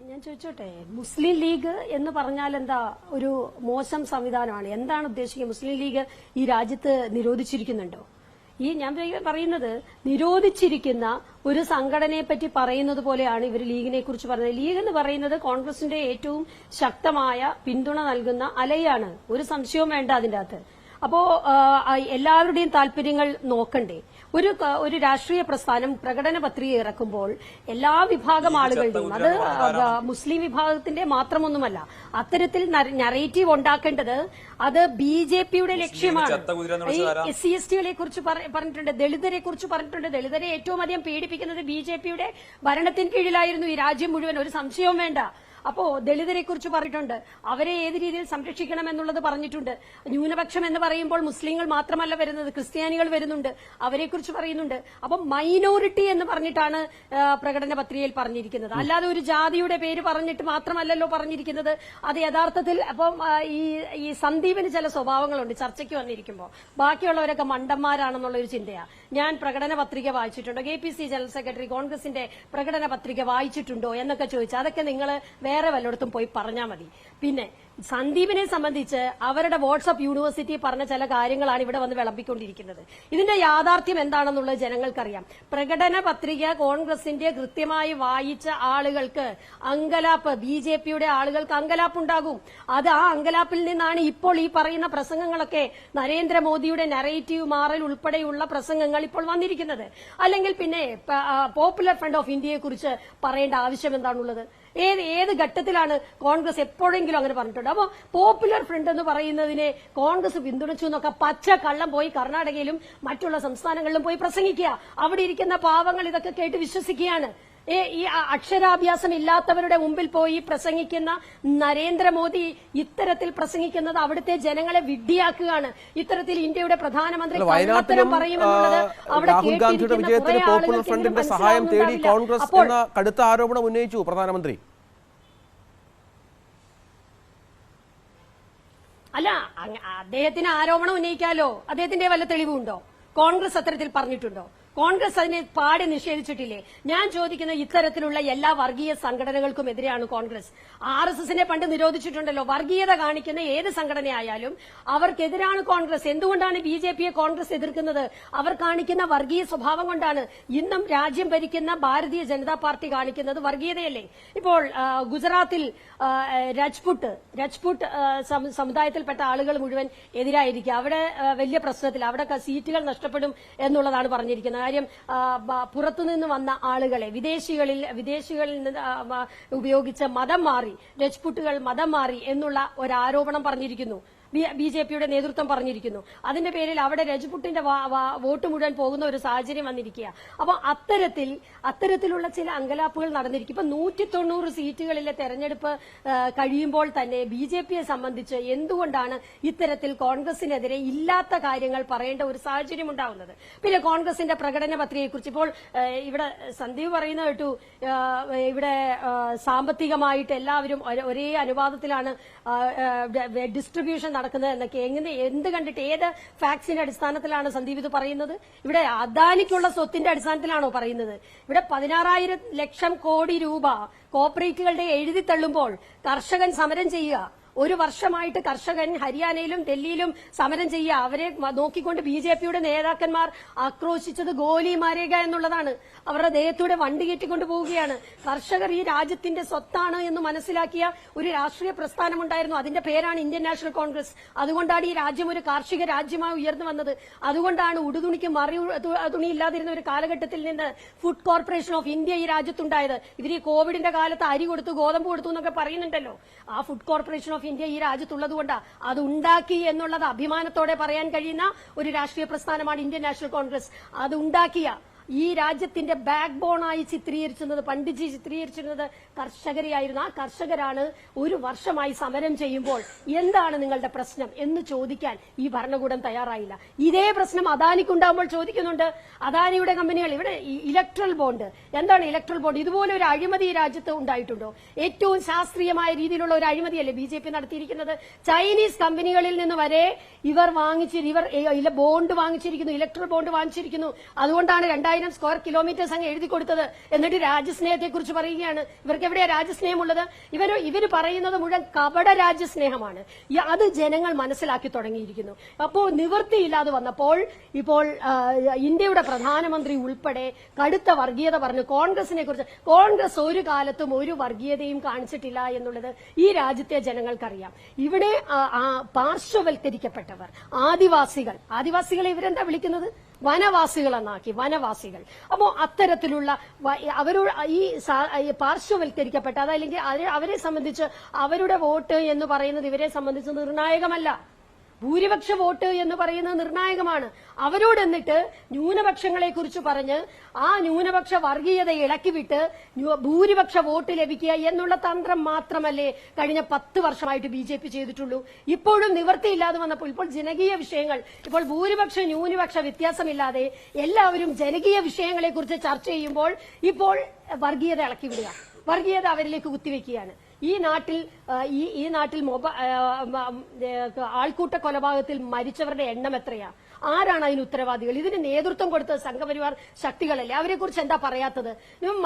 ഞാൻ ചോദിച്ചോട്ടെ, മുസ്ലിം ലീഗ് എന്ന് പറഞ്ഞാൽ എന്താ ഒരു മോശം സംവിധാനമാണ്? എന്താണ് ഉദ്ദേശിക്കുന്നത്? മുസ്ലിം ലീഗ് ഈ രാജ്യത്ത് നിരോധിച്ചിരിക്കുന്നുണ്ടോ? ഞാൻ പറയുന്നത്, നിരോധിച്ചിരിക്കുന്ന ഒരു സംഘടനയെ പറ്റി പറയുന്നത് പോലെയാണ് ഇവർ ലീഗിനെ കുറിച്ച് പറയുന്നത്. ലീഗ് എന്ന് പറയുന്നത് കോൺഗ്രസിന്റെ ഏറ്റവും ശക്തമായ പിന്തുണ നൽകുന്ന അലയാണ്, ഒരു സംശയവും വേണ്ട അതിന്റെ അകത്ത്. അപ്പോ എല്ലാവരുടെയും താല്പര്യങ്ങൾ നോക്കണ്ടേ? ഒരു രാഷ്ട്രീയ പ്രസ്ഥാനം പ്രകടന പത്രിക ഇറക്കുമ്പോൾ എല്ലാ വിഭാഗം ആളുകളുടെയും, അത് മുസ്ലിം വിഭാഗത്തിന്റെ മാത്രമൊന്നുമല്ല, അത്തരത്തിൽ നറേറ്റീവ് ഉണ്ടാക്കേണ്ടത് അത് BJP-യുടെ ലക്ഷ്യമാണ്. SC/ST-കളെ കുറിച്ച് പറഞ്ഞിട്ടുണ്ട്, ദളിതരെ കുറിച്ച് പറഞ്ഞിട്ടുണ്ട്. ദളിതരെ ഏറ്റവും അധികം പീഡിപ്പിക്കുന്നത് BJP-യുടെ ഭരണത്തിന് കീഴിലായിരുന്നു ഈ രാജ്യം മുഴുവൻ, ഒരു സംശയവും വേണ്ട. അപ്പോ ദളിതരെ കുറിച്ച് പറഞ്ഞിട്ടുണ്ട്, അവരെ ഏത് രീതിയിൽ സംരക്ഷിക്കണം എന്നുള്ളത് പറഞ്ഞിട്ടുണ്ട്. ന്യൂനപക്ഷം എന്ന് പറയുമ്പോൾ മുസ്ലിങ്ങൾ മാത്രമല്ല വരുന്നത്, ക്രിസ്ത്യാനികൾ വരുന്നുണ്ട്, അവരെ കുറിച്ച് പറയുന്നുണ്ട്. അപ്പം മൈനോറിറ്റി എന്ന് പറഞ്ഞിട്ടാണ് പ്രകടന പത്രികയിൽ പറഞ്ഞിരിക്കുന്നത്, അല്ലാതെ ഒരു ജാതിയുടെ പേര് പറഞ്ഞിട്ട് മാത്രമല്ലല്ലോ പറഞ്ഞിരിക്കുന്നത്. അത് യഥാർത്ഥത്തിൽ അപ്പം ഈ സന്ദീപിന് ചില സ്വഭാവങ്ങളുണ്ട് ചർച്ചയ്ക്ക് വന്നിരിക്കുമ്പോൾ, ബാക്കിയുള്ളവരൊക്കെ മണ്ടന്മാരാണെന്നുള്ള ഒരു ചിന്തയാ. ഞാൻ പ്രകടന പത്രിക വായിച്ചിട്ടുണ്ടോ, KPC ജനറൽ സെക്രട്ടറി കോൺഗ്രസിന്റെ പ്രകടന പത്രിക വായിച്ചിട്ടുണ്ടോ എന്നൊക്കെ ചോദിച്ചാൽ അതൊക്കെ നിങ്ങൾ വേറെ വല്ലയിടത്തും പോയി പറഞ്ഞാൽ മതി. പിന്നെ സന്ദീപിനെ സംബന്ധിച്ച് അവരുടെ വാട്സ്ആപ്പ് യൂണിവേഴ്സിറ്റി പറഞ്ഞ ചില കാര്യങ്ങളാണ് ഇവിടെ വന്ന് വിളമ്പിക്കൊണ്ടിരിക്കുന്നത്. ഇതിന്റെ യാഥാർത്ഥ്യം എന്താണെന്നുള്ളത് ജനങ്ങൾക്കറിയാം. പ്രകടന പത്രിക കോൺഗ്രസിന്റെ കൃത്യമായി വായിച്ച ആളുകൾക്ക് അങ്കലാപ്പ്, BJP-യുടെ ആളുകൾക്ക് അങ്കലാപ്പുണ്ടാകും. അത് ആ അങ്കലാപ്പിൽ നിന്നാണ് ഇപ്പോൾ ഈ പറയുന്ന പ്രസംഗങ്ങളൊക്കെ, നരേന്ദ്രമോദിയുടെ നറേറ്റീവ് മാറൽ ഉൾപ്പെടെയുള്ള പ്രസംഗങ്ങൾ ഇപ്പോൾ വന്നിരിക്കുന്നത്. അല്ലെങ്കിൽ പിന്നെ പോപ്പുലർ ഫ്രണ്ട് ഓഫ് ഇന്ത്യയെ കുറിച്ച് പറയേണ്ട ആവശ്യം എന്താണുള്ളത്? ഏത് ഘട്ടത്തിലാണ് കോൺഗ്രസ് എപ്പോഴെങ്കിലും അങ്ങനെ പറഞ്ഞിട്ടുണ്ട്? അപ്പൊ പോപ്പുലർ ഫ്രണ്ട് എന്ന് പറയുന്നതിനെ കോൺഗ്രസ് പിന്തുണച്ചു എന്നൊക്കെ പച്ച കള്ളം പോയി കർണാടകയിലും മറ്റുള്ള സംസ്ഥാനങ്ങളിലും പോയി പ്രസംഗിക്കുക. അവിടെ ഇരിക്കുന്ന പാവങ്ങൾ ഇതൊക്കെ കേട്ട് വിശ്വസിക്കുകയാണ്. ഈ അക്ഷരാഭ്യാസം ഇല്ലാത്തവരുടെ മുമ്പിൽ പോയി പ്രസംഗിക്കുന്ന നരേന്ദ്രമോദി ഇത്തരത്തിൽ പ്രസംഗിക്കുന്നത് അവിടുത്തെ ജനങ്ങളെ വിഡ്ഢിയാക്കുകയാണ്. ഇത്തരത്തിൽ ഇന്ത്യയുടെ പ്രധാനമന്ത്രി പറയുമെന്നുള്ളത് അവിടെ രാഹുൽ ഗാന്ധിയുടെ വിജയത്തിന് പോപ്പുലർ ഫ്രണ്ടിന്റെ സഹായം തേടി കോൺഗ്രസ് എന്ന കടുത്ത ആരോപണം ഉന്നയിച്ചു പ്രധാനമന്ത്രി. അല്ല, അദ്ദേഹത്തിന് ആരോപണം ഉന്നയിക്കാലോ. അദ്ദേഹത്തിന്റെ വല്ല തെളിവുണ്ടോ? കോൺഗ്രസ് അത്തരത്തിൽ പറഞ്ഞിട്ടുണ്ടോ? കോൺഗ്രസ് അതിനെ പാടെ നിഷേധിച്ചിട്ടില്ലേ? ഞാൻ ചോദിക്കുന്ന ഇത്തരത്തിലുള്ള എല്ലാ വർഗീയ സംഘടനകൾക്കും എതിരെയാണ് കോൺഗ്രസ്. RSSനെ പണ്ട് നിരോധിച്ചിട്ടുണ്ടല്ലോ. വർഗീയത കാണിക്കുന്ന ഏത് സംഘടനയായാലും അവർക്കെതിരാണ് കോൺഗ്രസ്. എന്തുകൊണ്ടാണ് BJPയെ കോൺഗ്രസ് എതിർക്കുന്നത്? അവർ കാണിക്കുന്ന വർഗീയ സ്വഭാവം കൊണ്ടാണ്. ഇന്നും രാജ്യം ഭരിക്കുന്ന ഭാരതീയ ജനതാ പാർട്ടി കാണിക്കുന്നത് വർഗീയതയല്ലേ? ഇപ്പോൾ ഗുജറാത്തിൽ രജ്പുട്ട് സമുദായത്തിൽപ്പെട്ട ആളുകൾ മുഴുവൻ എതിരായിരിക്കും. അവിടെ വലിയ പ്രശ്നത്തിൽ അവിടെ സീറ്റുകൾ നഷ്ടപ്പെടും എന്നുള്ളതാണ് പറഞ്ഞിരിക്കുന്നത്. കാര്യം പുറത്തുനിന്ന് വന്ന ആളുകളെ വിദേശികളിൽ നിന്ന് ഉപയോഗിച്ച മതം മാറി, രജ്പുട്ടുകൾ മതം മാറി എന്നുള്ള ഒരു ആരോപണം പറഞ്ഞിരിക്കുന്നു. BJPയുടെ നേതൃത്വം പറഞ്ഞിരിക്കുന്നു. അതിന്റെ പേരിൽ അവിടെ രജ്പുട്ടിന്റെ വോട്ട് മുഴുവൻ പോകുന്ന ഒരു സാഹചര്യം വന്നിരിക്കുക. അപ്പൊ അത്തരത്തിലുള്ള ചില അങ്കലാപ്പുകൾ നടന്നിരിക്കും. ഇപ്പൊ 190 സീറ്റുകളിലെ തെരഞ്ഞെടുപ്പ് കഴിയുമ്പോൾ തന്നെ BJPയെ സംബന്ധിച്ച് എന്തുകൊണ്ടാണ് ഇത്തരത്തിൽ കോൺഗ്രസിനെതിരെ ഇല്ലാത്ത കാര്യങ്ങൾ പറയേണ്ട ഒരു സാഹചര്യം ഉണ്ടാവുന്നത്? പിന്നെ കോൺഗ്രസിന്റെ പ്രകടന പത്രികയെക്കുറിച്ച് ഇപ്പോൾ ഇവിടെ സന്ദീപ് പറയുന്ന കേട്ടു, ഇവിടെ സാമ്പത്തികമായിട്ട് എല്ലാവരും ഒരേ അനുപാതത്തിലാണ് ഡിസ്ട്രിബ്യൂഷൻ നടക്കുന്നത് എന്നൊക്കെ. എന്ത് കണ്ടിട്ട്, ഏത് ഫാക്ട്സിന്റെ അടിസ്ഥാനത്തിലാണ് സന്ദീപ് ഇത് പറയുന്നത്? ഇവിടെ അദാനിക്കുള്ള സ്വത്തിന്റെ അടിസ്ഥാനത്തിലാണോ പറയുന്നത്? ഇവിടെ 16,000 ലക്ഷം കോടി രൂപ കോർപ്പറേറ്റുകളുടെ എഴുതി തള്ളുമ്പോൾ കർഷകൻ സമരം ചെയ്യുക. ഒരു വർഷമായിട്ട് കർഷകൻ ഹരിയാനയിലും ഡൽഹിയിലും സമരം ചെയ്യുക. അവരെ നോക്കിക്കൊണ്ട് BJPയുടെ നേതാക്കന്മാർ ആക്രോശിച്ചത് ഗോലി മാരേക എന്നുള്ളതാണ്. അവരുടെ ദേഹത്തൂടെ വണ്ടി കയറ്റിക്കൊണ്ട് പോവുകയാണ്. കർഷകർ ഈ രാജ്യത്തിന്റെ സ്വത്താണ് എന്ന് മനസ്സിലാക്കിയ ഒരു രാഷ്ട്രീയ പ്രസ്ഥാനമുണ്ടായിരുന്നു. അതിന്റെ പേരാണ് ഇന്ത്യൻ നാഷണൽ കോൺഗ്രസ്. അതുകൊണ്ടാണ് ഈ രാജ്യം ഒരു കാർഷിക രാജ്യമായി ഉയർന്നു വന്നത്. അതുകൊണ്ടാണ് ഉടുതുണിക്ക് മറി തുണി ഇല്ലാതിരുന്ന ഒരു കാലഘട്ടത്തിൽ നിന്ന് ഫുഡ് കോർപ്പറേഷൻ ഓഫ് ഇന്ത്യ ഈ രാജ്യത്തുണ്ടായത്. ഇവർ ഈ കോവിഡിന്റെ കാലത്ത് അരി കൊടുത്തു, ഗോതമ്പ് കൊടുത്തു എന്നൊക്കെ പറയുന്നുണ്ടല്ലോ. ആ ഫുഡ് കോർപ്പറേഷൻ ഓഫ് ഇന്ത്യ ഈ രാജ്യത്തുള്ളത് കൊണ്ടാണ് അത് ഉണ്ടാക്കി എന്നുള്ളത് അഭിമാനത്തോടെ പറയാൻ കഴിയുന്ന ഒരു രാഷ്ട്രീയ പ്രസ്ഥാനമാണ് ഇന്ത്യൻ നാഷണൽ കോൺഗ്രസ്. അത് ഉണ്ടാക്കിയ ഈ രാജ്യത്തിന്റെ ബാക്ക് ബോണായി പണ്ഡിറ്റ്ജി ചിത്രീകരിച്ചിരുന്നത് കർഷകരെയായിരുന്നു. ആ കർഷകരാണ് ഒരു വർഷമായി സമരം ചെയ്യുമ്പോൾ എന്താണ് നിങ്ങളുടെ പ്രശ്നം എന്ന് ചോദിക്കാൻ ഈ ഭരണകൂടം തയ്യാറായില്ല. ഇതേ പ്രശ്നം അദാനിക്കുണ്ടാകുമ്പോൾ ചോദിക്കുന്നുണ്ട്. അദാനിയുടെ കമ്പനികൾ ഇവിടെ ഇലക്ട്രൽ ബോണ്ട്, എന്താണ് ഇലക്ട്രൽ ബോണ്ട്? ഇതുപോലെ ഒരു അഴിമതി ഈ രാജ്യത്ത് ഉണ്ടായിട്ടുണ്ടോ? ഏറ്റവും ശാസ്ത്രീയമായ രീതിയിലുള്ള ഒരു അഴിമതിയല്ലേ BJP നടത്തിയിരിക്കുന്നത്? ചൈനീസ് കമ്പനികളിൽ നിന്ന് വരെ ഇവർ ബോണ്ട് വാങ്ങിച്ചിരിക്കുന്നു, ഇലക്ട്രൽ ബോണ്ട് വാങ്ങിച്ചിരിക്കുന്നു. അതുകൊണ്ടാണ് 2000 സ്ക്വയർ കിലോമീറ്റേഴ്സ് അങ്ങ് എഴുതി കൊടുത്തത്. എന്നിട്ട് രാജ്യസ്നേഹത്തെ കുറിച്ച് പറയുകയാണ്. ഇവർക്ക് എവിടെയാ രാജ്യസ്നേഹമുള്ളത്? ഇവര് പറയുന്നത് മുഴുവൻ കപട രാജ്യസ്നേഹമാണ്. അത് ജനങ്ങൾ മനസ്സിലാക്കി തുടങ്ങിയിരിക്കുന്നു. അപ്പോൾ നിവൃത്തിയില്ലാതെ വന്നപ്പോൾ ഇപ്പോൾ ഇന്ത്യയുടെ പ്രധാനമന്ത്രി ഉൾപ്പെടെ കടുത്ത വർഗീയത പറഞ്ഞു കോൺഗ്രസിനെ കുറിച്ച്. കോൺഗ്രസ് ഒരു കാലത്തും ഒരു വർഗീയതയും കാണിച്ചിട്ടില്ല എന്നുള്ളത് ഈ രാജ്യത്തെ ജനങ്ങൾക്കറിയാം. ഇവിടെ പാർശ്വവൽക്കരിക്കപ്പെട്ടവർ, ആദിവാസികളെ ഇവരെന്താ വിളിക്കുന്നത്? വനവാസികളെന്നാക്കി, വനവാസികൾ. അപ്പോ അത്തരത്തിലുള്ള അവരോട് ഈ പാർശ്വവൽക്കരിക്കപ്പെട്ട അതല്ലെങ്കിൽ അവരെ സംബന്ധിച്ച് അവരുടെ വോട്ട് എന്ന് പറയുന്നത് ഇവരെ സംബന്ധിച്ച് നിർണായകമല്ല. ഭൂരിപക്ഷ വോട്ട് എന്ന് പറയുന്നത് നിർണായകമാണ്. അവരോട് എന്നിട്ട് ന്യൂനപക്ഷങ്ങളെ കുറിച്ച് പറഞ്ഞ് ആ ന്യൂനപക്ഷ വർഗീയത ഇളക്കിവിട്ട് ഭൂരിപക്ഷ വോട്ട് ലഭിക്കുക എന്നുള്ള തന്ത്രം മാത്രമല്ലേ കഴിഞ്ഞ 10 വർഷമായിട്ട് BJP ചെയ്തിട്ടുള്ളൂ. ഇപ്പോഴും നിവൃത്തിയില്ലാതെ വന്നപ്പോൾ ഇപ്പോൾ ജനകീയ വിഷയങ്ങൾ, ഇപ്പോൾ ഭൂരിപക്ഷ ന്യൂനപക്ഷ വ്യത്യാസമില്ലാതെ എല്ലാവരും ജനകീയ വിഷയങ്ങളെ കുറിച്ച് ചർച്ച ചെയ്യുമ്പോൾ ഇപ്പോൾ വർഗീയത ഇളക്കിവിടുക, വർഗീയത അവരിലേക്ക് കുത്തിവെക്കുകയാണ്. ഈ നാട്ടിൽ ആൾക്കൂട്ട കൊലപാതകത്തിൽ മരിച്ചവരുടെ എണ്ണം എത്രയാ? ആരാണ് അതിന് ഉത്തരവാദികൾ? ഇതിന് നേതൃത്വം കൊടുത്തത് സംഘപരിവാർ ശക്തികളല്ലേ? അവരെ കുറിച്ച് എന്താ പറയാത്തത്?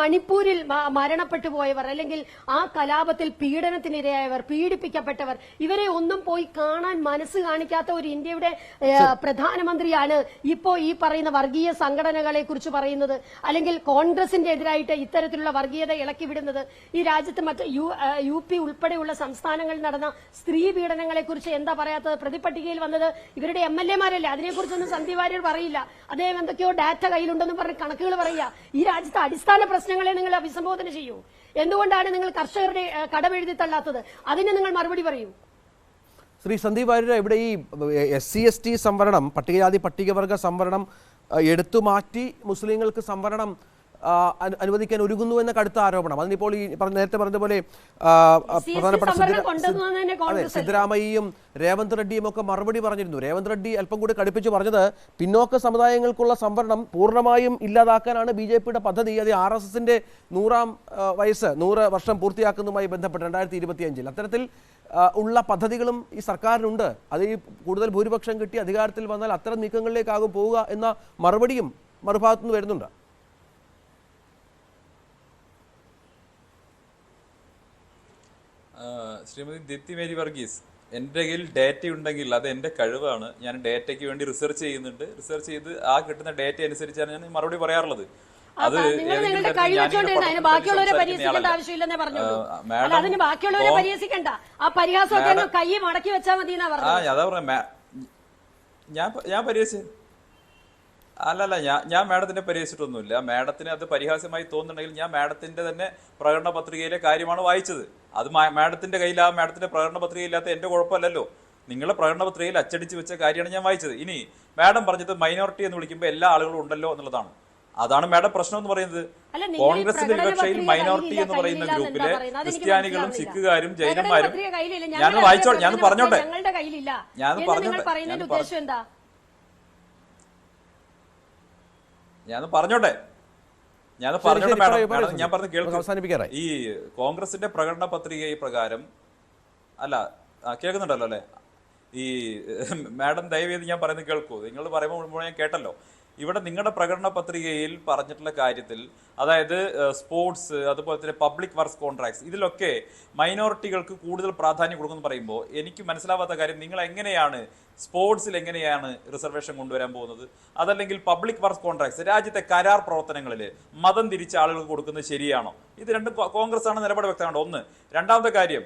മണിപ്പൂരിൽ മരണപ്പെട്ടു പോയവർ അല്ലെങ്കിൽ ആ കലാപത്തിൽ പീഡനത്തിനിരയായവർ, പീഡിപ്പിക്കപ്പെട്ടവർ, ഇവരെ ഒന്നും പോയി കാണാൻ മനസ്സ് കാണിക്കാത്ത ഒരു ഇന്ത്യയുടെ പ്രധാനമന്ത്രിയാണ് ഇപ്പോ ഈ പറയുന്ന വർഗീയ സംഘടനകളെ കുറിച്ച് പറയുന്നത്, അല്ലെങ്കിൽ കോൺഗ്രസിന്റെ എതിരായിട്ട് ഇത്തരത്തിലുള്ള വർഗീയത ഇളക്കിവിടുന്നത്. ഈ രാജ്യത്ത് മറ്റ് UP ഉൾപ്പെടെയുള്ള സംസ്ഥാനങ്ങളിൽ നടന്ന സ്ത്രീ പീഡനങ്ങളെ കുറിച്ച് എന്താ പറയാത്തത്? പ്രതിപട്ടികയിൽ വന്നത് ഇവരുടെ MLA-മാരല്ലേ? അതിനെക്കുറിച്ചൊന്നും സന്ദീപ് വാര്യർ പറയില്ല. അദ്ദേഹം എന്തൊക്കെയോ ഡാറ്റ കയ്യിലുണ്ടെന്ന് പറഞ്ഞ് കണക്കുകൾ പറയുക. ഈ രാജ്യത്തെ അടിസ്ഥാന പ്രശ്നങ്ങളെ നിങ്ങൾ അഭിസംബോധന ചെയ്യൂ. എന്തുകൊണ്ടാണ് നിങ്ങൾ കർഷകരുടെ കടമെഴുതി തള്ളാത്തത്? അതിന് നിങ്ങൾ മറുപടി പറയൂ. ശ്രീ സന്ദീപ് വാര്യർ, ഇവിടെ ഈ SC/ST സംവരണം, പട്ടികജാതി പട്ടികവർഗ സംവരണം എടുത്തുമാറ്റി മുസ്ലിങ്ങൾക്ക് സംവരണം അനുവദിക്കാൻ ഒരുങ്ങുന്നു എന്ന കടുത്ത ആരോപണം. അതിനിപ്പോൾ ഈ നേരത്തെ പറഞ്ഞതുപോലെ പ്രധാനപ്പെട്ട സിദ്ധരാമയ്യയും രേവന്ത് റെഡ്ഡിയും ഒക്കെ മറുപടി പറഞ്ഞിരുന്നു. രേവന്ത് റെഡ്ഡി അല്പം കൂടി കടുപ്പിച്ച് പറഞ്ഞത് പിന്നോക്ക സമുദായങ്ങൾക്കുള്ള സംവരണം പൂർണ്ണമായും ഇല്ലാതാക്കാനാണ് BJPയുടെ പദ്ധതി. അത് RSSന്റെ 100 വർഷം പൂർത്തിയാക്കുന്നതുമായി ബന്ധപ്പെട്ട് 2025 അത്തരത്തിൽ ഉള്ള പദ്ധതികളും ഈ സർക്കാരിനുണ്ട്. അത് ഈ കൂടുതൽ ഭൂരിപക്ഷം കിട്ടി അധികാരത്തിൽ വന്നാൽ അത്തരം നീക്കങ്ങളിലേക്കാകും പോവുക എന്ന മറുപടിയും മറുഭാഗത്തുനിന്ന് വരുന്നുണ്ട്. ശ്രീമതി ദീപ്തി മേരി വർഗീസ്, എൻ്റെ കയ്യിൽ ഡേറ്റ ഉണ്ടെങ്കിൽ അത് എൻ്റെ കഴിവാണ്. ഞാൻ ഡേറ്റയ്ക്ക് വേണ്ടി റിസർച്ച് ചെയ്യുന്നുണ്ട്. റിസർച്ച് ചെയ്ത് ആ കിട്ടുന്ന ഡേറ്റ അനുസരിച്ചാണ് ഞാൻ മറുപടി പറയാറുള്ളത്. അത് ബാക്കിയുള്ളവരെ പരിഹസിക്കേണ്ട ആവശ്യമില്ലെന്നേ പറഞ്ഞുള്ളൂ. അതിന് ബാക്കിയുള്ളവരെ പരിഹസിക്കണ്ട, ആ പരിഹാസമൊക്കെ കൈ മടക്കി വെച്ചാൽ മതി എന്നാ പറഞ്ഞത്. അതാ പറഞ്ഞ ഞാൻ പരിഹസിച്ചു അല്ലല്ല, ഞാൻ മാഡത്തിനെ പരിഹസിച്ചിട്ടൊന്നുമില്ല. മാഡത്തിന് അത് പരിഹാസ്യമായി തോന്നുന്നുണ്ടെങ്കിൽ ഞാൻ മാഡത്തിന്റെ തന്നെ പ്രകടന പത്രികയിലെ കാര്യമാണ് വായിച്ചത്. അത് മാഡത്തിന്റെ കയ്യിൽ ആ മാഡത്തിന്റെ പ്രകടന പത്രിക ഇല്ലാത്ത എന്റെ കുഴപ്പമല്ലല്ലോ. നിങ്ങളുടെ പ്രകടന പത്രികയിൽ അച്ചടിച്ച് വെച്ച കാര്യമാണ് ഞാൻ വായിച്ചത്. ഇനി മാഡം പറഞ്ഞത് മൈനോറിറ്റി എന്ന് വിളിക്കുമ്പോൾ എല്ലാ ആളുകളും ഉണ്ടല്ലോ എന്നുള്ളതാണ്. അതാണ് മാഡം പ്രശ്നം എന്ന് പറയുന്നത്. കോൺഗ്രസിന്റെ വിവക്ഷയിൽ മൈനോറിറ്റി എന്ന് പറയുന്ന ഗ്രൂപ്പിലെ ക്രിസ്ത്യാനികളും സിഖുകാരും ജൈനന്മാരും ഞാൻ വായിച്ചോട്ടെ, ഞാൻ പറഞ്ഞോട്ടെ മാഡം, ഞാൻ പറഞ്ഞു കേൾക്കും. ഈ കോൺഗ്രസിന്റെ പ്രകടന പത്രിക പ്രകാരം അല്ല, കേൾക്കുന്നുണ്ടല്ലോ അല്ലെ? ഈ മാഡം ദയവേദി ഞാൻ പറയുന്നത് കേൾക്കൂ. നിങ്ങൾ പറയുമ്പോൾ ഞാൻ കേട്ടല്ലോ. ഇവിടെ നിങ്ങളുടെ പ്രകടന പത്രികയിൽ പറഞ്ഞിട്ടുള്ള കാര്യത്തിൽ, അതായത് സ്പോർട്സ്, അതുപോലെ തന്നെ പബ്ലിക് വർക്ക്സ് കോൺട്രാക്ട്സ്, ഇതിലൊക്കെ മൈനോറിറ്റികൾക്ക് കൂടുതൽ പ്രാധാന്യം കൊടുക്കുമെന്ന് പറയുമ്പോൾ എനിക്ക് മനസ്സിലാവാത്ത കാര്യം, നിങ്ങൾ എങ്ങനെയാണ് സ്പോർട്സിൽ എങ്ങനെയാണ് റിസർവേഷൻ കൊണ്ടുവരാൻ പോകുന്നത്? അതല്ലെങ്കിൽ പബ്ലിക് വർക്ക്സ് കോൺട്രാക്ട്സ്, രാജ്യത്തെ കരാർ പ്രവർത്തനങ്ങളിൽ മതം തിരിച്ച ആളുകൾക്ക് കൊടുക്കുന്നത് ശരിയാണോ? ഇത് രണ്ടും കോൺഗ്രസ് ആണ് നിലപാട് വ്യക്തമാണ്. ഒന്ന്. രണ്ടാമത്തെ കാര്യം,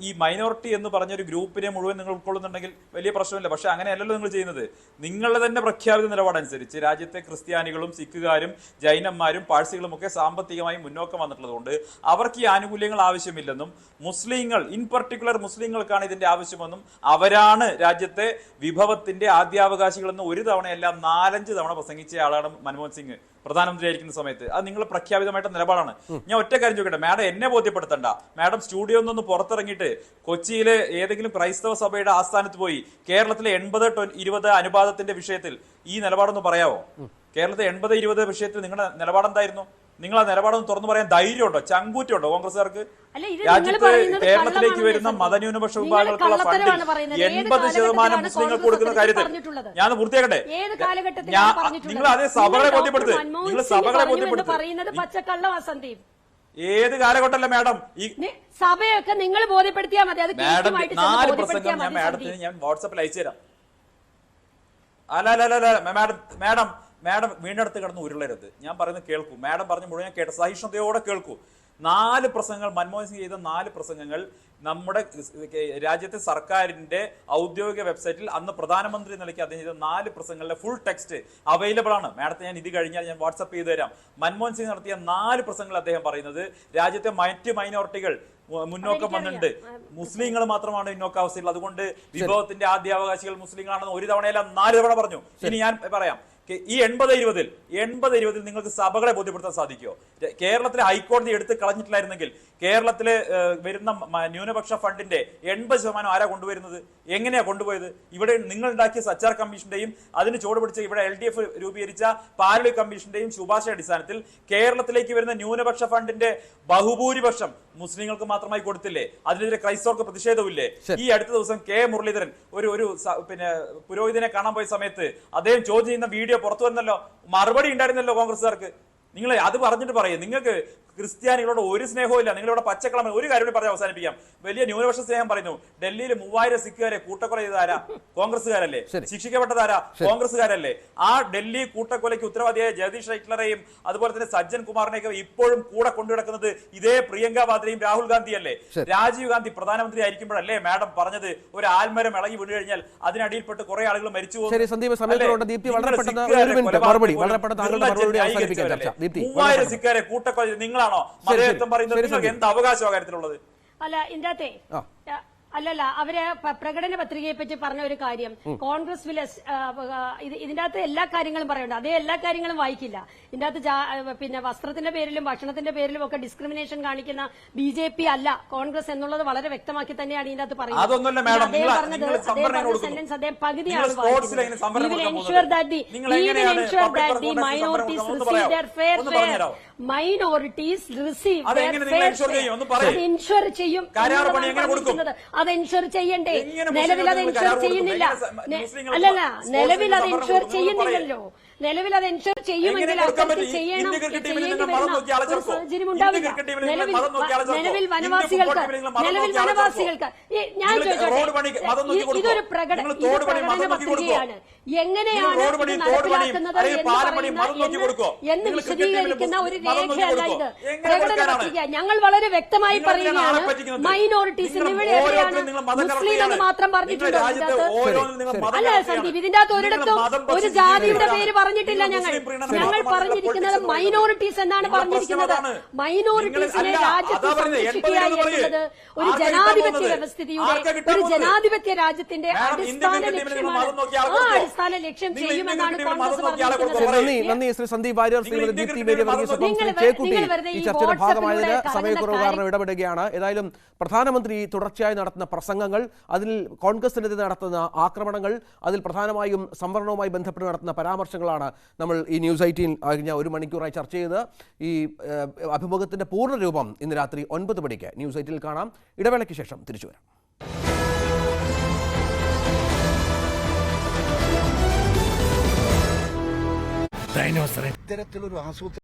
ഈ മൈനോറിറ്റി എന്ന് പറഞ്ഞൊരു ഗ്രൂപ്പിനെ മുഴുവൻ നിങ്ങൾ ഉൾക്കൊള്ളുന്നുണ്ടെങ്കിൽ വലിയ പ്രശ്നമില്ല. പക്ഷെ അങ്ങനെയല്ലല്ലോ നിങ്ങൾ ചെയ്യുന്നത്. നിങ്ങളുടെ തന്നെ പ്രഖ്യാപിത നിലപാടനുസരിച്ച് രാജ്യത്തെ ക്രിസ്ത്യാനികളും സിഖുകാരും ജൈനന്മാരും പാഴ്സികളും ഒക്കെ സാമ്പത്തികമായി മുന്നോക്കം വന്നിട്ടുള്ളതുകൊണ്ട് അവർക്ക് ഈ ആനുകൂല്യങ്ങൾ ആവശ്യമില്ലെന്നും, മുസ്ലിങ്ങൾ ഇൻ പർട്ടിക്കുലർ മുസ്ലിങ്ങൾക്കാണ് ഇതിന്റെ ആവശ്യമെന്നും, അവരാണ് രാജ്യത്തെ വിഭവത്തിന്റെ ആദ്യാവകാശികളെന്ന് ഒരു തവണയല്ല 4-5 തവണ പ്രസംഗിച്ച ആളാണ് മൻമോഹൻ സിംഗ് പ്രധാനമന്ത്രി ആയിരിക്കുന്ന സമയത്ത്. അത് നിങ്ങൾ പ്രഖ്യാപിതമായിട്ട് നിലപാടാണ്. ഞാൻ ഒറ്റ കാര്യം ചോദിക്കട്ടെ, മാഡം എന്നെ ബോധ്യപ്പെടുത്തണ്ട. മാഡം സ്റ്റുഡിയോയിൽ നിന്ന് പുറത്തിറങ്ങിയിട്ട് കൊച്ചിയിലെ ഏതെങ്കിലും ക്രൈസ്തവ സഭയുടെ ആസ്ഥാനത്ത് പോയി കേരളത്തിലെ 80-20 അനുപാതത്തിന്റെ വിഷയത്തിൽ ഈ നിലപാടൊന്ന് പറയാവോ? കേരളത്തിലെ 80-20 വിഷയത്തിൽ നിങ്ങളുടെ നിലപാടെന്തായിരുന്നു? നിങ്ങൾ ആ നിലപാടൊന്ന് തുറന്നു പറയാൻ ധൈര്യമുണ്ടോ, ചങ്കൂറ്റുണ്ടോ കോൺഗ്രസുകാർക്ക്? രാജ്യത്ത് കേരളത്തിലേക്ക് വരുന്ന മതന്യൂനപക്ഷ വിഭാഗങ്ങൾക്കുള്ള ഫണ്ടിൽ 80% മുസ്ലിങ്ങൾക്ക് കൊടുക്കുന്ന കാര്യത്തിൽ ഞാൻ പൂർത്തിയാക്കട്ടെ. നിങ്ങൾ അതേ സഭകളെ ബോധ്യപ്പെടുത്ത്. നിങ്ങൾ സഭകളെ ബോധ്യപ്പെടുത്ത്. ഏത് കാലഘട്ടമല്ല മാഡം? ഈ സഭയൊക്കെ നിങ്ങൾ ബോധ്യപ്പെടുത്തിയാൽ മതി. അത് 4 പ്രസംഗം ഞാൻ മാഡത്തിന് ഞാൻ വാട്സാപ്പിൽ അയച്ചു തരാം. അല്ല മാഡം വീണ്ടെടുത്ത് കിടന്ന് ഉരുളരുത്. ഞാൻ പറയുന്നത് കേൾക്കൂ. മാഡം പറഞ്ഞ് മുഴുവൻ കേട്ട സഹിഷ്ണുതയോടെ കേൾക്കൂ. 4 പ്രസംഗങ്ങൾ മൻമോഹൻ സിംഗ് ചെയ്ത 4 പ്രസംഗങ്ങൾ നമ്മുടെ രാജ്യത്തെ സർക്കാരിന്റെ ഔദ്യോഗിക വെബ്സൈറ്റിൽ അന്ന് പ്രധാനമന്ത്രി നിലയ്ക്ക് അദ്ദേഹം ചെയ്ത 4 പ്രസംഗങ്ങളുടെ ഫുൾ ടെക്സ്റ്റ് അവൈലബിൾ ആണ്. മാഡത്തെ ഞാൻ ഇത് കഴിഞ്ഞാൽ ഞാൻ വാട്സ്ആപ്പ് ചെയ്ത് തരാം. മൻമോഹൻ സിംഗ് നടത്തിയ 4 പ്രസംഗങ്ങൾ അദ്ദേഹം പറയുന്നത് രാജ്യത്തെ മറ്റ് മൈനോറിറ്റികൾ മുന്നോക്കം വന്നിട്ടുണ്ട്, മുസ്ലിങ്ങൾ മാത്രമാണ് പിന്നോക്കാവസ്ഥയിൽ, അതുകൊണ്ട് വിഭവത്തിന്റെ ആദ്യാവകാശികൾ മുസ്ലിങ്ങളാണെന്ന് ഒരു തവണയല്ല 4 തവണ പറഞ്ഞു. ഇനി ഞാൻ പറയാം, ഈ 80-20 നിങ്ങൾക്ക് സഭകളെ ബോധ്യപ്പെടുത്താൻ സാധിക്കുമോ? കേരളത്തിലെ ഹൈക്കോടതി എടുത്ത് കളഞ്ഞിട്ടില്ലായിരുന്നെങ്കിൽ കേരളത്തിലെ വരുന്ന ന്യൂനപക്ഷ ഫണ്ടിന്റെ 80% ആരാ കൊണ്ടുവരുന്നത്? എങ്ങനെയാ കൊണ്ടുപോയത്? ഇവിടെ നിങ്ങൾ ഉണ്ടാക്കിയ സച്ചാർ കമ്മീഷന്റെയും അതിന് ചുവടുപിടിച്ച ഇവിടെ LDF രൂപീകരിച്ച പാർലി കമ്മീഷന്റെയും ശുപാർശ അടിസ്ഥാനത്തിൽ കേരളത്തിലേക്ക് വരുന്ന ന്യൂനപക്ഷ ഫണ്ടിന്റെ ബഹുഭൂരിപക്ഷം മുസ്ലിങ്ങൾക്ക് മാത്രമായി കൊടുത്തില്ലേ? അതിനെതിരെ ക്രൈസ്തവർക്ക് പ്രതിഷേധമില്ലേ? ഈ അടുത്ത ദിവസം കെ മുരളീധരൻ ഒരു പുരോഹിതനെ കാണാൻ പോയ സമയത്ത് അദ്ദേഹം ചോദ്യം ചെയ്യുന്ന വീഡിയോ പുറത്തു വന്നല്ലോ. മറുപടി ഉണ്ടായിരുന്നല്ലോ കോൺഗ്രസുകാർക്ക്. നിങ്ങൾ അത് പറഞ്ഞിട്ട് പറയും, നിങ്ങൾക്ക് ക്രിസ്ത്യാനികളോട് ഒരു സ്നേഹവും ഇല്ല. നിങ്ങളിവിടെ പച്ചക്കളം. ഒരു കാര്യം കൂടി പറഞ്ഞ് അവസാനിപ്പിക്കാം. വലിയ ന്യൂനപക്ഷ സ്നേഹം പറയുന്നു. ഡൽഹിയിൽ 3000 സിഖുകാരെ കൂട്ടക്കൊല ചെയ്തതാരാ? കോൺഗ്രസുകാരല്ലേ? ശിക്ഷിക്കപ്പെട്ടതാരാ? കോൺഗ്രസുകാരല്ലേ? ആ ഡൽഹി കൂട്ടക്കൊലയ്ക്ക് ഉത്തരവാദിയായ ജഗദീഷ് ഷെയ്റ്റ്ലറെയും അതുപോലെ തന്നെ സജ്ജൻ കുമാറിനെയൊക്കെ ഇപ്പോഴും കൂടെ കൊണ്ടുനടക്കുന്നത് ഇതേ പ്രിയങ്ക വാദ്രയും രാഹുൽ ഗാന്ധിയല്ലേ? രാജീവ് ഗാന്ധി പ്രധാനമന്ത്രി ആയിരിക്കുമ്പോഴല്ലേ മാഡം പറഞ്ഞത് ഒരു ആൽമരം ഇളകി വീണ് കഴിഞ്ഞാൽ അതിനടിയിൽപ്പെട്ട് കുറെ ആളുകൾ മരിച്ചു പോകും? 3000 സിഖുകാരെ കൂട്ടക്കൊല നിങ്ങൾ ണോ മതേതം പറയുന്നത്? നിങ്ങൾക്ക് എന്ത് അവകാശ കാര്യത്തിലുള്ളത്? അല്ല, ഇതിന്റെ അല്ലല്ല, അവര് പ്രകടന പത്രികയെ പറ്റി പറഞ്ഞ ഒരു കാര്യം, കോൺഗ്രസ് ഇതിന്റെ അകത്ത് എല്ലാ കാര്യങ്ങളും പറയുന്നുണ്ട്. അതേ എല്ലാ കാര്യങ്ങളും വായിക്കില്ല. ഇതിന്റെ അകത്ത് പിന്നെ വസ്ത്രത്തിന്റെ പേരിലും ഭക്ഷണത്തിന്റെ പേരിലും ഒക്കെ ഡിസ്ക്രിമിനേഷൻ കാണിക്കുന്ന BJP അല്ല കോൺഗ്രസ് എന്നുള്ളത് വളരെ വ്യക്തമാക്കി തന്നെയാണ് ഇതിന്റെ അകത്ത് പറയുന്നത്. അദ്ദേഹം പകുതിയാണ് മൈനോറിറ്റീസ് റിസീവ് അത് ഇൻഷുർ ചെയ്യും. അത് ഇൻഷുർ ചെയ്യണ്ടേ? നിലവിൽ അത് ഇൻഷുർ ചെയ്യുന്നില്ല. അല്ലല്ല, നിലവിൽ അത് ഇൻഷുർ ചെയ്യുന്നില്ലല്ലോ. നിലവിൽ അത് എൻഷുർ ചെയ്യുമെങ്കിൽ അക്കാര്യത്തിൽ ചെയ്യേണ്ടി വരുന്ന ഒരു സാഹചര്യം ഉണ്ടാവില്ല. നിലവിൽ വനവാസികൾക്ക് ഞാൻ ചോദിച്ചോട്ടെ, ഇതൊരു പ്രകടന പത്രികയാണ്. എങ്ങനെയാണ് ഇത് നടപ്പിലാക്കുന്നത് എന്ന് വിശദീകരിക്കുന്ന ഒരു രേഖയല്ല ഇത്, പ്രകടന പത്രിക. ഞങ്ങൾ വളരെ വ്യക്തമായി പറയുകയാണ്, മൈനോറിറ്റീസിന് ഇവിടെ എവിടെയാണ് മുസ്ലിം എന്ന് മാത്രം പറഞ്ഞിട്ടുണ്ടോ? അല്ല സന്ദീപ്, ഇതിന്റെ അകത്ത് ഒരിടത്തും ഒരു ജാതിയുടെ പേര് പറഞ്ഞിട്ടില്ല. ഞങ്ങൾ പറഞ്ഞിരിക്കുന്നത് മൈനോറിറ്റീസ് എന്നാണ് പറഞ്ഞിരിക്കുന്നത്. മൈനോറിറ്റീസിനെ രാജ്യത്ത് സംരക്ഷിക്കുക എന്നുള്ളത് ഒരു ജനാധിപത്യ വ്യവസ്ഥിതിയുടെ, ഒരു ജനാധിപത്യ രാജ്യത്തിന്റെ അടിസ്ഥാന ലക്ഷ്യമാണ്. ആ അടിസ്ഥാന ലക്ഷ്യം ചെയ്യുമെന്നാണ് കോൺഗ്രസ് പറഞ്ഞിരിക്കുന്നത്. നന്ദി ശ്രീ സന്ദീപ് വാര്യർ, ശ്രീമതി ദീപ്തി മേരി വർഗീസ്, ചേക്കുട്ടി ഈ ചർച്ചയുടെ ഭാഗമായതിന് സമയക്കുറവ് കാരണം ഇടപെടുകയാണ്. ഏതായാലും പ്രധാനമന്ത്രി തുടർച്ചയായി നടത്തുന്ന പ്രസംഗങ്ങൾ, അതിൽ കോൺഗ്രസിനെതിരെ നടത്തുന്ന ആക്രമണങ്ങൾ, അതിൽ പ്രധാനമായും സംവരണവുമായി ബന്ധപ്പെട്ട് നടത്തുന്ന പരാമർശങ്ങളാണ് നമ്മൾ ഈ ന്യൂസ് 18 കഴിഞ്ഞ ഒരു മണിക്കൂറായി ചർച്ച ചെയ്ത്. ഈ അഭിമുഖത്തിന്റെ പൂർണ്ണ രൂപം ഇന്ന് രാത്രി 9 മണിക്ക് ന്യൂസ് 18 കാണാം. ഇടവേളയ്ക്ക് ശേഷം തിരിച്ചു വരാം. ഇത്തരത്തിലൊരു ആസൂത്രണം